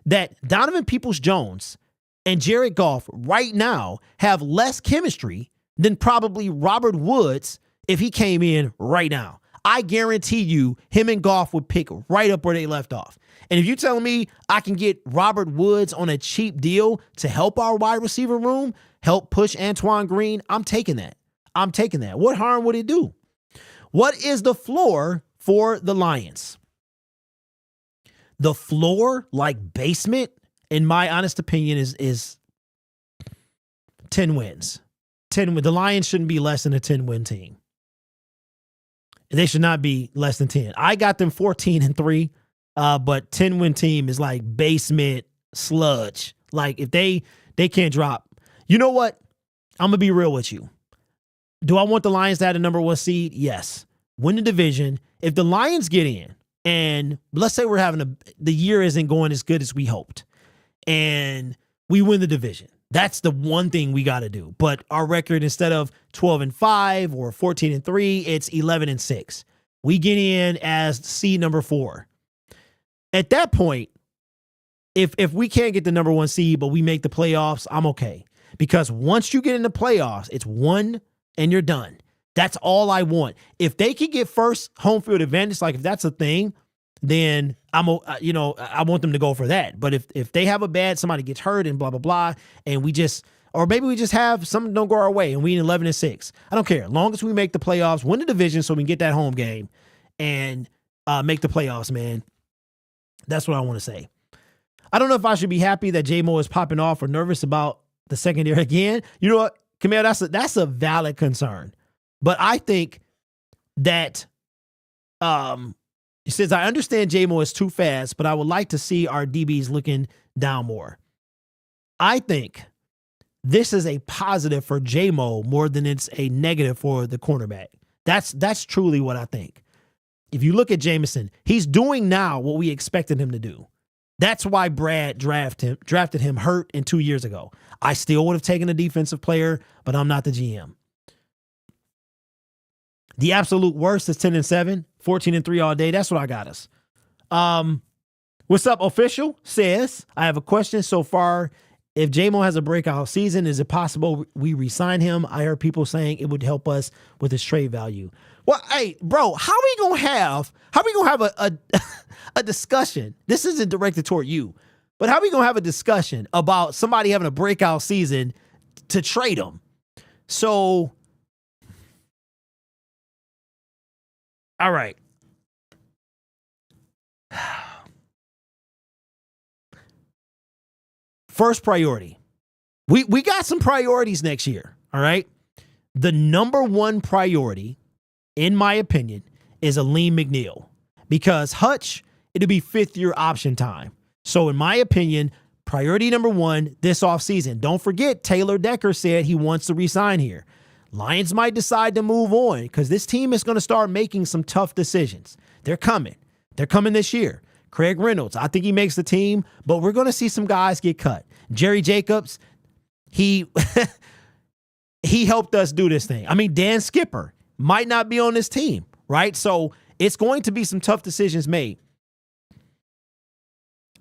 that Donovan Peoples-Jones and Jared Goff right now have less chemistry than probably Robert Woods if he came in right now. I guarantee you him and Goff would pick right up where they left off. And if you're telling me I can get Robert Woods on a cheap deal to help our wide receiver room, help push Antoine Green, I'm taking that. I'm taking that. What harm would it do? What is the floor for the Lions? The floor, like basement, in my honest opinion, is 10 wins. 10. The Lions shouldn't be less than a 10-win team. They should not be less than 10. I got them 14-3, but 10-win team is like basement sludge. Like if they can't drop. You know what? I'm gonna be real with you. Do I want the Lions to have the number 1 seed? Yes. Win the division. If the Lions get in, and let's say we're having the year isn't going as good as we hoped, and we win the division, that's the one thing we got to do. But our record, instead of 12-5 or 14-3, it's 11-6. We get in as seed number 4. At that point, if we can't get the number 1 seed, but we make the playoffs, I'm okay. Because once you get in the playoffs, it's 1 and you're done. That's all I want. If they can get first home field advantage, like if that's a thing, then I want them to go for that. But if they have a bad, somebody gets hurt and blah, blah, blah, and or maybe we just have something don't go our way and we 11-6. I don't care. As long as we make the playoffs, win the division so we can get that home game and make the playoffs, man. That's what I want to say. I don't know if I should be happy that J-Mo is popping off or nervous about the secondary again. You know what, Camille, that's a valid concern. But I think that he says, I understand J-Mo is too fast, but I would like to see our DBs looking down more. I think this is a positive for J-Mo more than it's a negative for the cornerback. That's truly what I think. If you look at Jameson, he's doing now what we expected him to do. That's why Brad drafted him hurt 2 years ago. I still would have taken a defensive player, but I'm not the GM. The absolute worst is 10-7, 14-3 all day. That's what I got us. What's up, official? Says, I have a question so far. If J-Mo has a breakout season, is it possible we re-sign him? I heard people saying it would help us with his trade value. Well, hey, bro, how are we gonna have a discussion? This isn't directed toward you, but how are we gonna have a discussion about somebody having a breakout season to trade him? So, all right. First priority. We got some priorities next year, all right? The number 1 priority, in my opinion, is Aleem McNeil. Because Hutch, it'll be 5th-year option time. So in my opinion, priority number 1 this offseason. Don't forget, Taylor Decker said he wants to resign here. Lions might decide to move on because this team is going to start making some tough decisions. They're coming. They're coming this year. Craig Reynolds, I think he makes the team, but we're going to see some guys get cut. Jerry Jacobs, he helped us do this thing. I mean, Dan Skipper might not be on this team, right? So it's going to be some tough decisions made.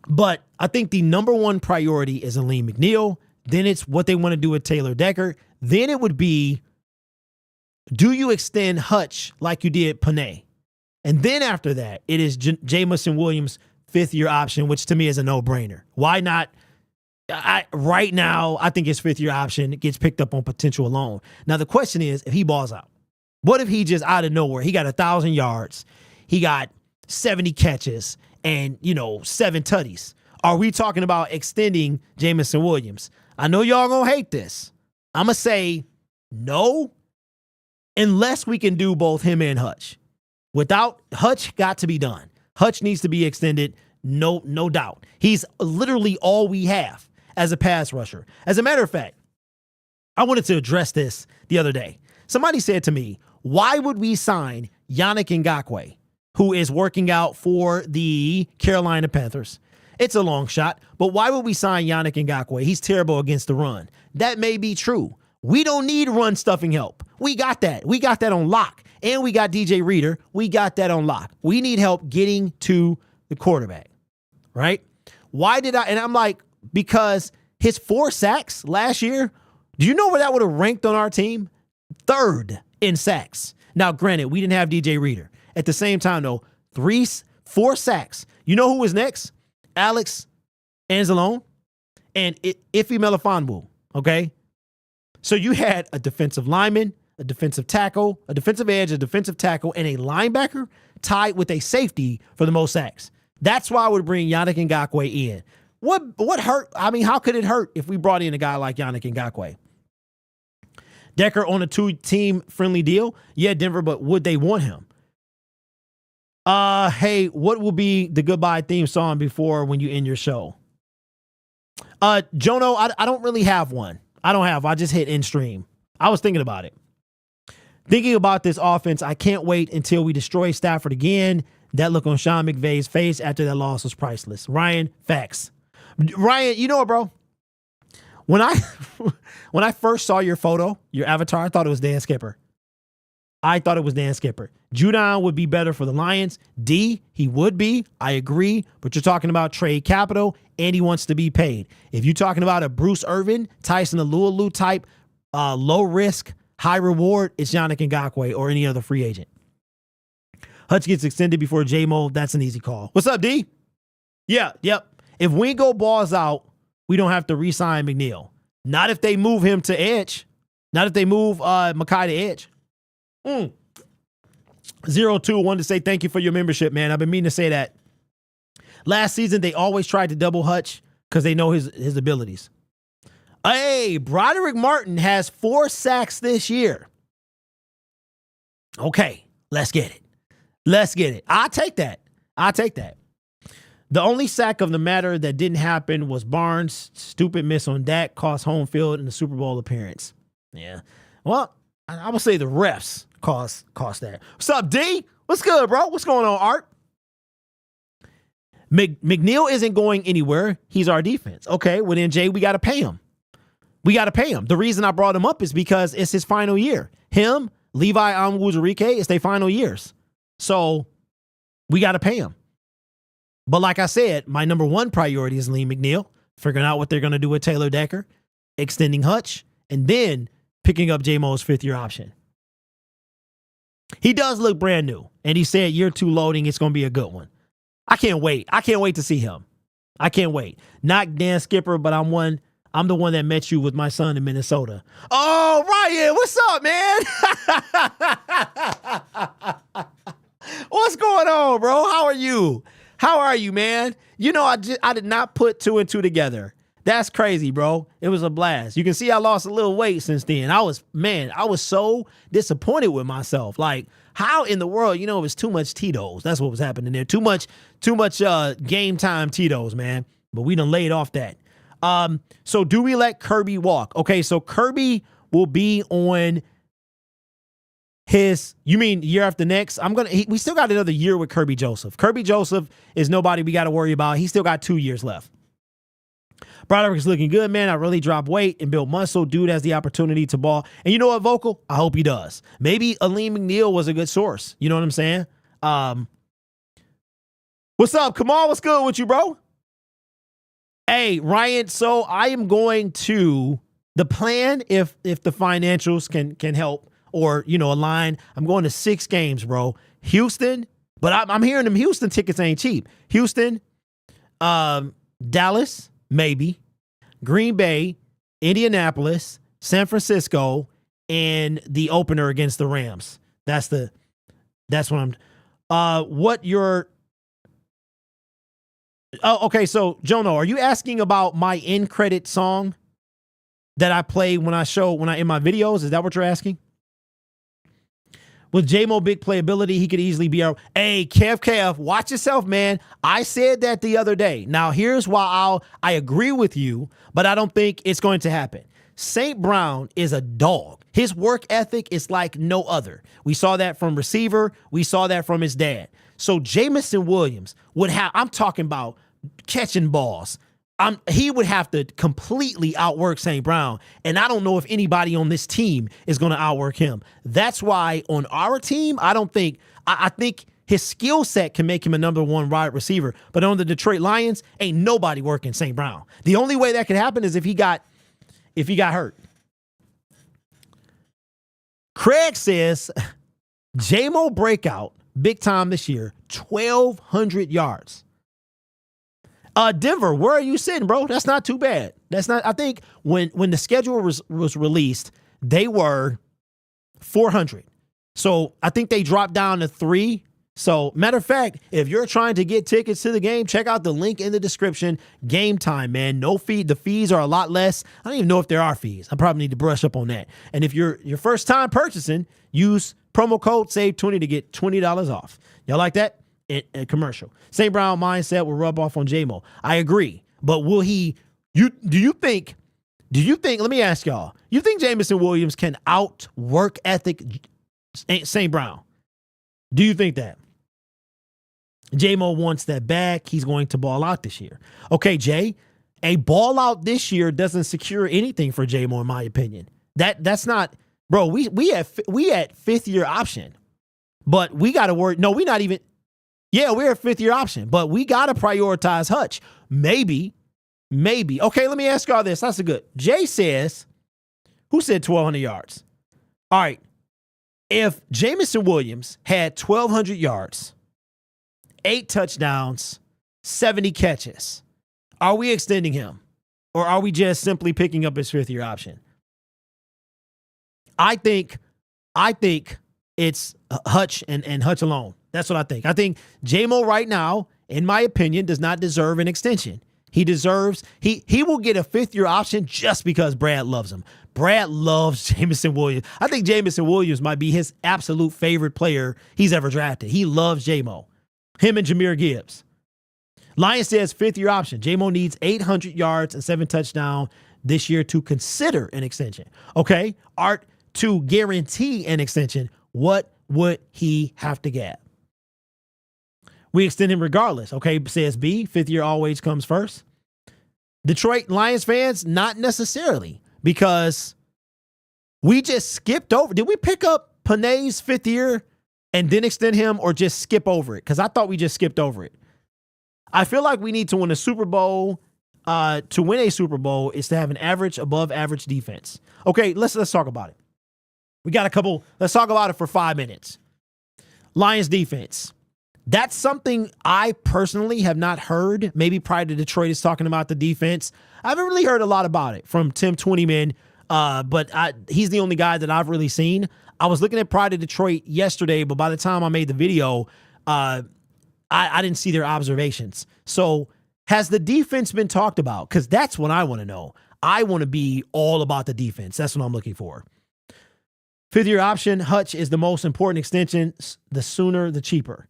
But I think the number 1 priority is Aleem McNeil. Then it's what they want to do with Taylor Decker. Then it would be, do you extend Hutch like you did Panay? And then after that, it is Jamison Williams' 5th-year option, which to me is a no-brainer. Why not? Right now, I think his 5th-year option gets picked up on potential alone. Now, the question is, if he balls out, what if he just out of nowhere, he got 1,000 yards, he got 70 catches, and, 7 tutties? Are we talking about extending Jamison Williams? I know y'all gonna hate this. I'm gonna say no, unless we can do both him and Hutch. Without Hutch, got to be done. Hutch needs to be extended, no doubt. He's literally all we have as a pass rusher. As a matter of fact, I wanted to address this the other day. Somebody said to me, why would we sign Yannick Ngakoue, who is working out for the Carolina Panthers? It's a long shot, but why would we sign Yannick Ngakoue? He's terrible against the run. That may be true. We don't need run stuffing help. We got that. We got that on lock. And we got DJ Reader. We got that on lock. We need help getting to the quarterback, right? Why did I? And I'm like, because his 4 sacks last year, do you know where that would have ranked on our team? 3rd in sacks. Now, granted, we didn't have DJ Reader. At the same time, though, 4 sacks. You know who was next? Alex Anzalone and Ife Melifonwu, okay? So you had a defensive lineman, a defensive tackle, a defensive edge, a defensive tackle, and a linebacker tied with a safety for the most sacks. That's why I would bring Yannick Ngakoue in. What hurt? I mean, how could it hurt if we brought in a guy like Yannick Ngakoue? Decker on a 2-team friendly deal? Yeah, Denver, but would they want him? Hey, what will be the goodbye theme song before when you end your show? Jono, I don't really have one. I just hit end stream. I was thinking about it. Thinking about this offense, I can't wait until we destroy Stafford again. That look on Sean McVay's face after that loss was priceless. Ryan, facts. Ryan, you know what, bro? When I first saw your photo, your avatar, I thought it was Dan Skipper. Judon would be better for the Lions. D, he would be. I agree. But you're talking about trade capital, and he wants to be paid. If you're talking about a Bruce Irvin, Tyson Alualu type, low risk, high reward, it's Yannick Ngakoue or any other free agent. Hutch gets extended before J-Mo. That's an easy call. What's up, D? Yeah, yep. If Wingo balls out, we don't have to re-sign McNeil. Not if they move him to edge. Not if they move Makai to edge. 02 wanted to say thank you for your membership, man. I've been meaning to say that. Last season, they always tried to double Hutch because they know his abilities. Hey, Broderick Martin has 4 sacks this year. Okay, let's get it. I'll take that. The only sack of the matter that didn't happen was Barnes' stupid miss on Dak cost home field in the Super Bowl appearance. Yeah. Well, I would say the refs cost that. What's up, D? What's good, bro? What's going on, Art? McNeil isn't going anywhere. He's our defense. Okay, well then, Jay, we got to pay him. The reason I brought him up is because it's his final year. Him, Levi Onwuzurike, it's their final years. So we got to pay him. But like I said, my number one priority is Lee McNeil, figuring out what they're going to do with Taylor Decker, extending Hutch, and then picking up J-Mo's 5th-year option. He does look brand new, and he said year 2 loading, it's going to be a good one. I can't wait. I can't wait to see him. I can't wait. Not Dan Skipper, but I'm the one that met you with my son in Minnesota. Oh, Ryan, what's up, man? What's going on, bro? How are you, man? You know, I did not put 2 and 2 together. That's crazy, bro. It was a blast. You can see I lost a little weight since then. I was so disappointed with myself. Like, how in the world, it was too much Tito's. That's what was happening there. Too much game time Tito's, man. But we done laid off that. So do we let Kirby walk? Okay, so Kirby will be on you mean year after next? We still got another year with Kirby Joseph. Kirby Joseph is nobody we got to worry about. He still got 2 years left. Broderick is looking good, man. I really dropped weight and built muscle. Dude has the opportunity to ball. And you know what, Vocal? I hope he does. Maybe Aleem McNeil was a good source. You know what I'm saying? What's up, Kamal? What's good with you, bro? Hey, Ryan, so I am going to the plan if the financials can help or, align. I'm going to 6 games, bro. Houston, but I'm hearing them Houston tickets ain't cheap. Houston, Dallas, maybe, Green Bay, Indianapolis, San Francisco, and the opener against the Rams. That's what I'm. Okay. So Jono, are you asking about my end credit song that I play when I in my videos? Is that what you're asking? With J-Mo big playability, he could easily be Hey, Kev, watch yourself, man. I said that the other day. Now, here's why I agree with you, but I don't think it's going to happen. St. Brown is a dog. His work ethic is like no other. We saw that from receiver. We saw that from his dad. So Jamison Williams I'm talking about catching balls. He would have to completely outwork St. Brown, and I don't know if anybody on this team is going to outwork him. That's why on our team, I think his skill set can make him a number 1 wide receiver, but on the Detroit Lions, ain't nobody working St. Brown. The only way that could happen is if he got hurt. Craig says, J-Mo breakout big time this year, 1,200 yards. Denver, where are you sitting, bro? That's not too bad. That's not. I think when the schedule was released, they were 400. So I think they dropped down to 3. So matter of fact, if you're trying to get tickets to the game, check out the link in the description. Game time, man. No fee. The fees are a lot less. I don't even know if there are fees. I probably need to brush up on that. And if you're your first time purchasing, use promo code SAVE20 to get $20 off. Y'all like that? A commercial. St. Brown mindset will rub off on J-Mo. I agree. But will he, do you think, let me ask y'all, you think Jameson Williams can outwork ethic St. Brown? Do you think that? J-Mo wants that back. He's going to ball out this year. Okay, Jay, a ball out this year doesn't secure anything for J-Mo, in my opinion. That's not, bro, we at 5th year option, but we got to worry. No, we're not even. Yeah, we're a 5th year option, but we got to prioritize Hutch. Maybe. Okay, let me ask y'all this. That's a good. Jay says, who said 1,200 yards? All right. If Jameson Williams had 1,200 yards, 8 touchdowns, 70 catches, are we extending him? Or are we just simply picking up his 5th year option? I think it's Hutch and Hutch alone. That's what I think. I think J-Mo right now, in my opinion, does not deserve an extension. He deserves, he will get a 5th year option just because Brad loves him. Brad loves Jameson Williams. I think Jameson Williams might be his absolute favorite player he's ever drafted. He loves J-Mo. Him and Jahmyr Gibbs. Lions says 5th year option. J-Mo needs 800 yards and 7 touchdowns this year to consider an extension. Okay, Art, to guarantee an extension, what would he have to get? We extend him regardless. Okay, says B, 5th year always comes first. Detroit Lions fans, not necessarily, because we just skipped over. Did we pick up Panay's 5th year and then extend him, or just skip over it? Because I thought we just skipped over it. I feel like we need to win a Super Bowl. To win a Super Bowl is to have an average, above average defense. Okay, let's talk about it. We got a couple. Let's talk about it for 5 minutes. Lions defense. That's something I personally have not heard. Maybe Pride to Detroit is talking about the defense. I haven't really heard a lot about it from Tim Twentyman, but he's the only guy that I've really seen. I was looking at Pride to Detroit yesterday, but by the time I made the video, I didn't see their observations. So has the defense been talked about? Because that's what I want to know. I want to be all about the defense. That's what I'm looking for. 5th year option, Hutch is the most important extension. The sooner, the cheaper.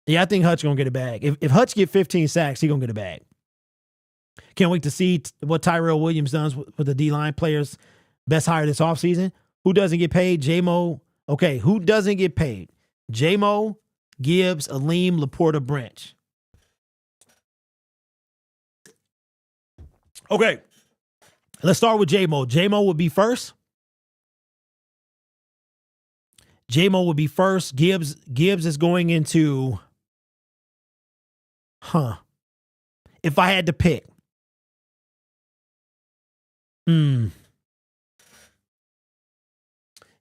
Yeah, I think Hutch going to get a bag. If Hutch get 15 sacks, he going to get a bag. Can't wait to see what Tyrell Williams does with the D-line players. Best hire this offseason. Who doesn't get paid? J-Mo. Okay, who doesn't get paid? J-Mo, Gibbs, Aleem, Laporta, Branch. Okay, let's start with J-Mo. J-Mo would be first. J-Mo would be first. Gibbs is going into... If I had to pick.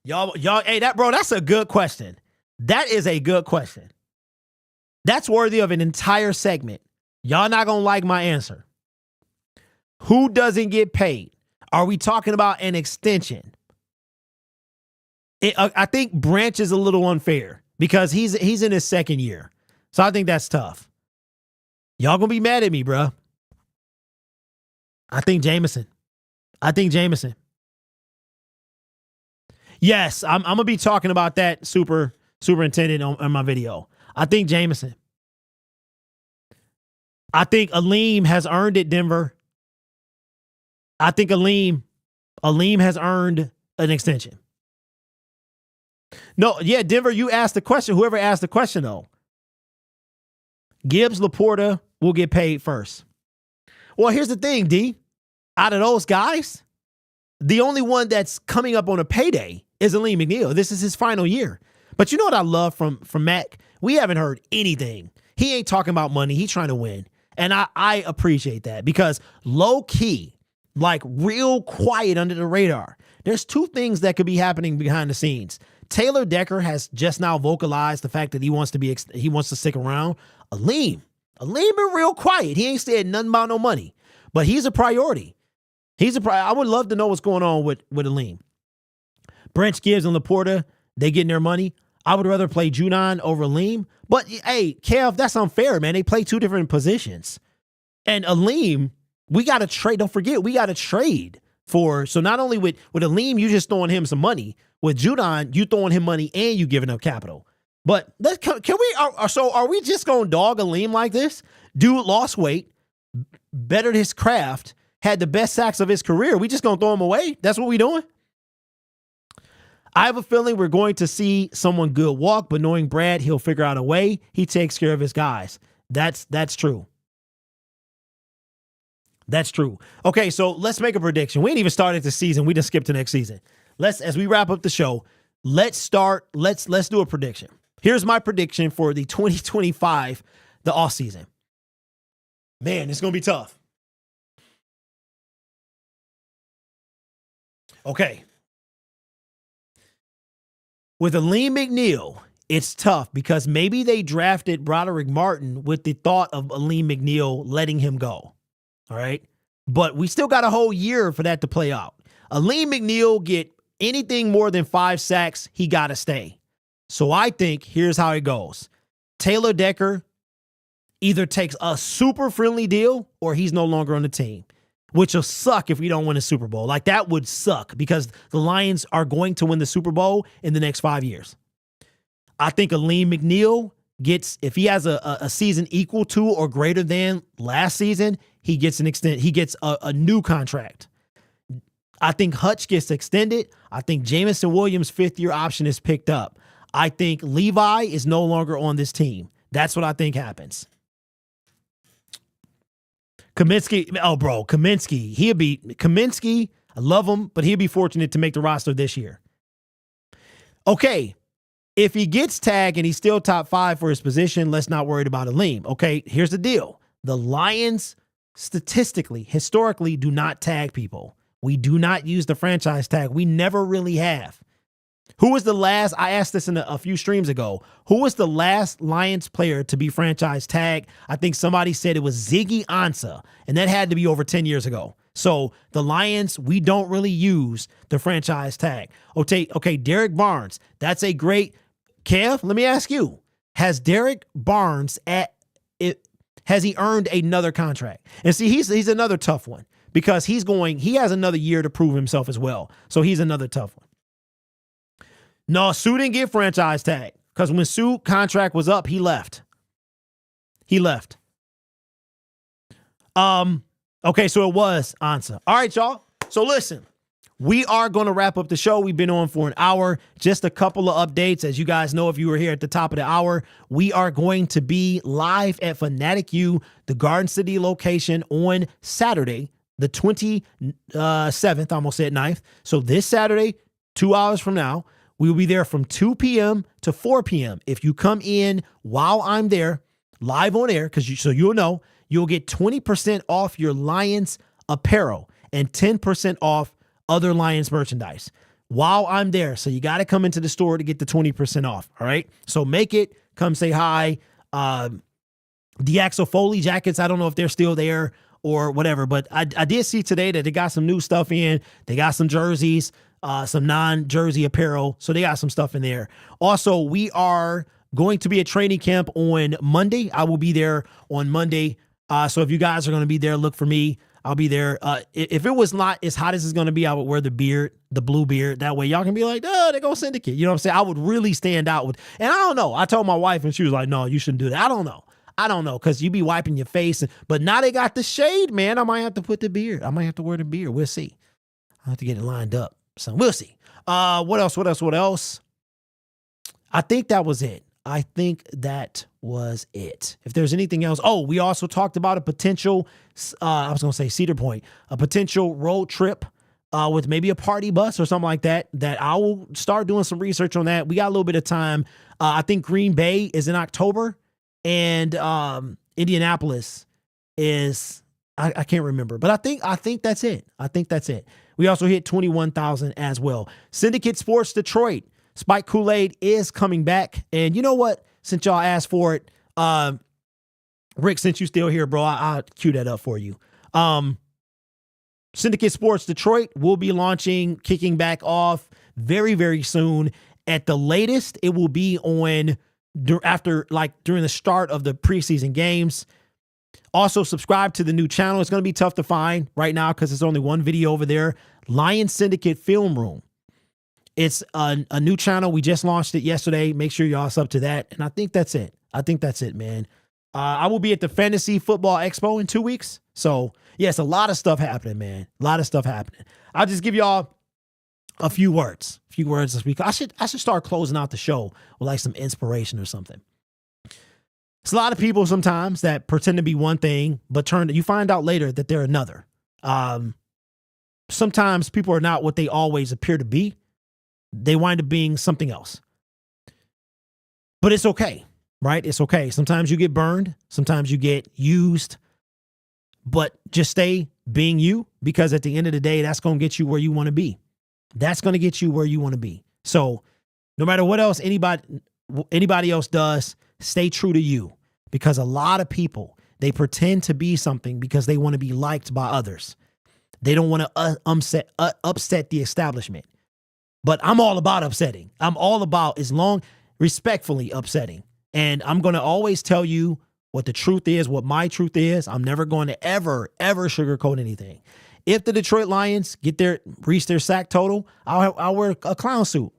Y'all, hey, that's a good question. That is a good question. That's worthy of an entire segment. Y'all not gonna like my answer. Who doesn't get paid? Are we talking about an extension? I think Branch is a little unfair because he's in his 2nd year. So I think that's tough. Y'all gonna be mad at me, bro. I think Jameson. Yes, I'm gonna be talking about that superintendent on my video. I think Jameson. I think Aleem has earned it, Denver. I think Aleem has earned an extension. No, yeah, Denver, you asked the question. Whoever asked the question, though. Gibbs, Laporta will get paid first. Well, here's the thing, D. Out of those guys, the only one that's coming up on a payday is Aleem McNeil. This is his final year. But you know what I love from Mac? We haven't heard anything. He ain't talking about money. He's trying to win. And I appreciate that because low key, like real quiet under the radar, there's 2 things that could be happening behind the scenes. Taylor Decker has just now vocalized the fact that he wants to stick around. Aleem been real quiet. He ain't said nothing about no money, but he's a priority. I would love to know what's going on with Aleem. Branch Gibbs and Laporta, they getting their money. I would rather play Judon over Aleem. But, hey, Kev, that's unfair, man. They play two different positions. And Aleem, we got to trade. Don't forget, we got to trade for. So not only with Aleem, you just throwing him some money. With Judon, you throwing him money and you giving up capital. But are we just going to dog Aleem like this? Dude lost weight, bettered his craft, had the best sacks of his career. We just going to throw him away? That's what we doing? I have a feeling we're going to see someone good walk, but knowing Brad, he'll figure out a way. He takes care of his guys. That's true. That's true. Okay, so let's make a prediction. We ain't even started the season. We just skipped to next season. As we wrap up the show, let's do a prediction. Here's my prediction for the 2025, the offseason. Man, it's going to be tough. Okay. With Aleem McNeil, it's tough because maybe they drafted Broderick Martin with the thought of Aleem McNeil letting him go. All right. But we still got a whole year for that to play out. Aleem McNeil get anything more than 5 sacks, he got to stay. So I think here's how it goes. Taylor Decker either takes a super friendly deal or he's no longer on the team, which will suck if we don't win a Super Bowl. Like, that would suck because the Lions are going to win the Super Bowl in the next 5 years. I think Aleem McNeil gets, if he has a season equal to or greater than last season, he gets a new contract. I think Hutch gets extended. I think Jamison Williams' 5th-year option is picked up. I think Levi is no longer on this team. That's what I think happens. Kaminsky, Kaminsky, I love him, but he'll be fortunate to make the roster this year. Okay, if he gets tagged and he's still top 5 for his position, let's not worry about Aleem. Okay, here's the deal. The Lions historically do not tag people. We do not use the franchise tag. We never really have. Who was the last, I asked this in a few streams ago, who was the last Lions player to be franchise tagged? I think somebody said it was Ziggy Ansah, and that had to be over 10 years ago. So the Lions, we don't really use the franchise tag. Okay, Derek Barnes, that's a great, Kev, let me ask you, has Derek Barnes has he earned another contract? And see, he's another tough one because he has another year to prove himself as well. So he's another tough one. No, Sue didn't get franchise tag because when Sue's contract was up, he left. Okay, so it was Ansah. All right, y'all. So listen, we are going to wrap up the show. We've been on for an hour. Just a couple of updates. As you guys know, if you were here at the top of the hour, we are going to be live at Fanatic U, the Garden City location, on Saturday, the 27th. I almost said 9th. So this Saturday, 2 hours from now, we will be there from 2 p.m. to 4 p.m. If you come in while I'm there, live on air, so you'll know, you'll get 20% off your Lions apparel and 10% off other Lions merchandise while I'm there. So you got to come into the store to get the 20% off. All right. So make it, come say hi. The Axel Foley jackets, I don't know if they're still there or whatever, but I did see today that they got some new stuff in. They got some jerseys, some non-jersey apparel. So they got some stuff in there. Also, we are going to be at training camp on Monday. I will be there on Monday. So if you guys are going to be there, look for me. I'll be there. If it was not as hot as it's going to be, I would wear the beard, the blue beard. That way y'all can be like, oh, they go Syndicate. You know what I'm saying? I would really stand out with, and I don't know. I told my wife and she was like, no, you shouldn't do that. I don't know. Cause you be wiping your face, but now they got the shade, man. I might have to put the beard. I might have to wear the beard. We'll see. I have to get it lined up. So we'll see. What else? I think that was it. If there's anything else. Oh, we also talked about a potential, I was going to say Cedar Point, a potential road trip with maybe a party bus or something like that I will start doing some research on that. We got a little bit of time. I think Green Bay is in October and Indianapolis is, I can't remember, but I think that's it. We also hit 21,000 as well. Syndicate Sports Detroit. Spike Kool-Aid is coming back. And you know what? Since y'all asked for it, Rick, since you still here, bro, I'll cue that up for you. Syndicate Sports Detroit will be kicking back off very, very soon. At the latest, it will be on during the start of the preseason games. Also, subscribe to the new channel. It's going to be tough to find right now because there's only one video over there. Lions Syndicate Film Room. It's a new channel. We just launched it yesterday. Make sure y'all up to that. And I think that's it, man. I will be at the Fantasy Football Expo in 2 weeks. So, yes, a lot of stuff happening, man. A lot of stuff happening. I'll just give y'all a few words this week. I should start closing out the show with like some inspiration or something. It's a lot of people sometimes that pretend to be one thing, but you find out later that they're another. Sometimes people are not what they always appear to be. They wind up being something else. But it's okay, right? It's okay. Sometimes you get burned. Sometimes you get used. But just stay being you, because at the end of the day, that's going to get you where you want to be. That's going to get you where you want to be. So no matter what else anybody else does, stay true to you, because a lot of people, they pretend to be something because they want to be liked by others. They don't want to upset the establishment. But I'm all about upsetting. I'm all about respectfully upsetting. And I'm going to always tell you what the truth is, what my truth is. I'm never going to ever sugarcoat anything. If the Detroit Lions reach their sack total, I'll wear a clown suit.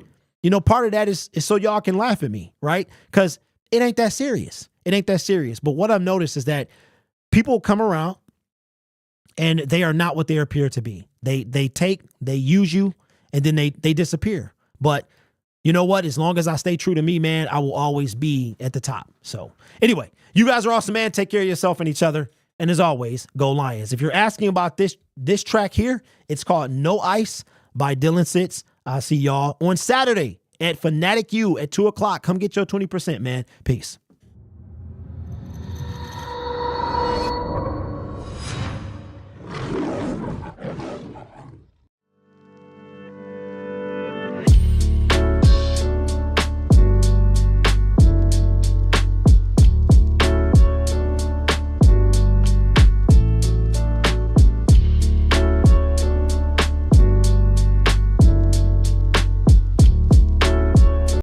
You know, part of that is so y'all can laugh at me, right? Because it ain't that serious. It ain't that serious. But what I've noticed is that people come around and they are not what they appear to be. They use you, and then they disappear. But you know what? As long as I stay true to me, man, I will always be at the top. So anyway, you guys are awesome, man. Take care of yourself and each other. And as always, go Lions. If you're asking about this track here, it's called No Ice by Dylan Sitz. I'll see y'all on Saturday at Fanatic U at 2 o'clock. Come get your 20%, man. Peace.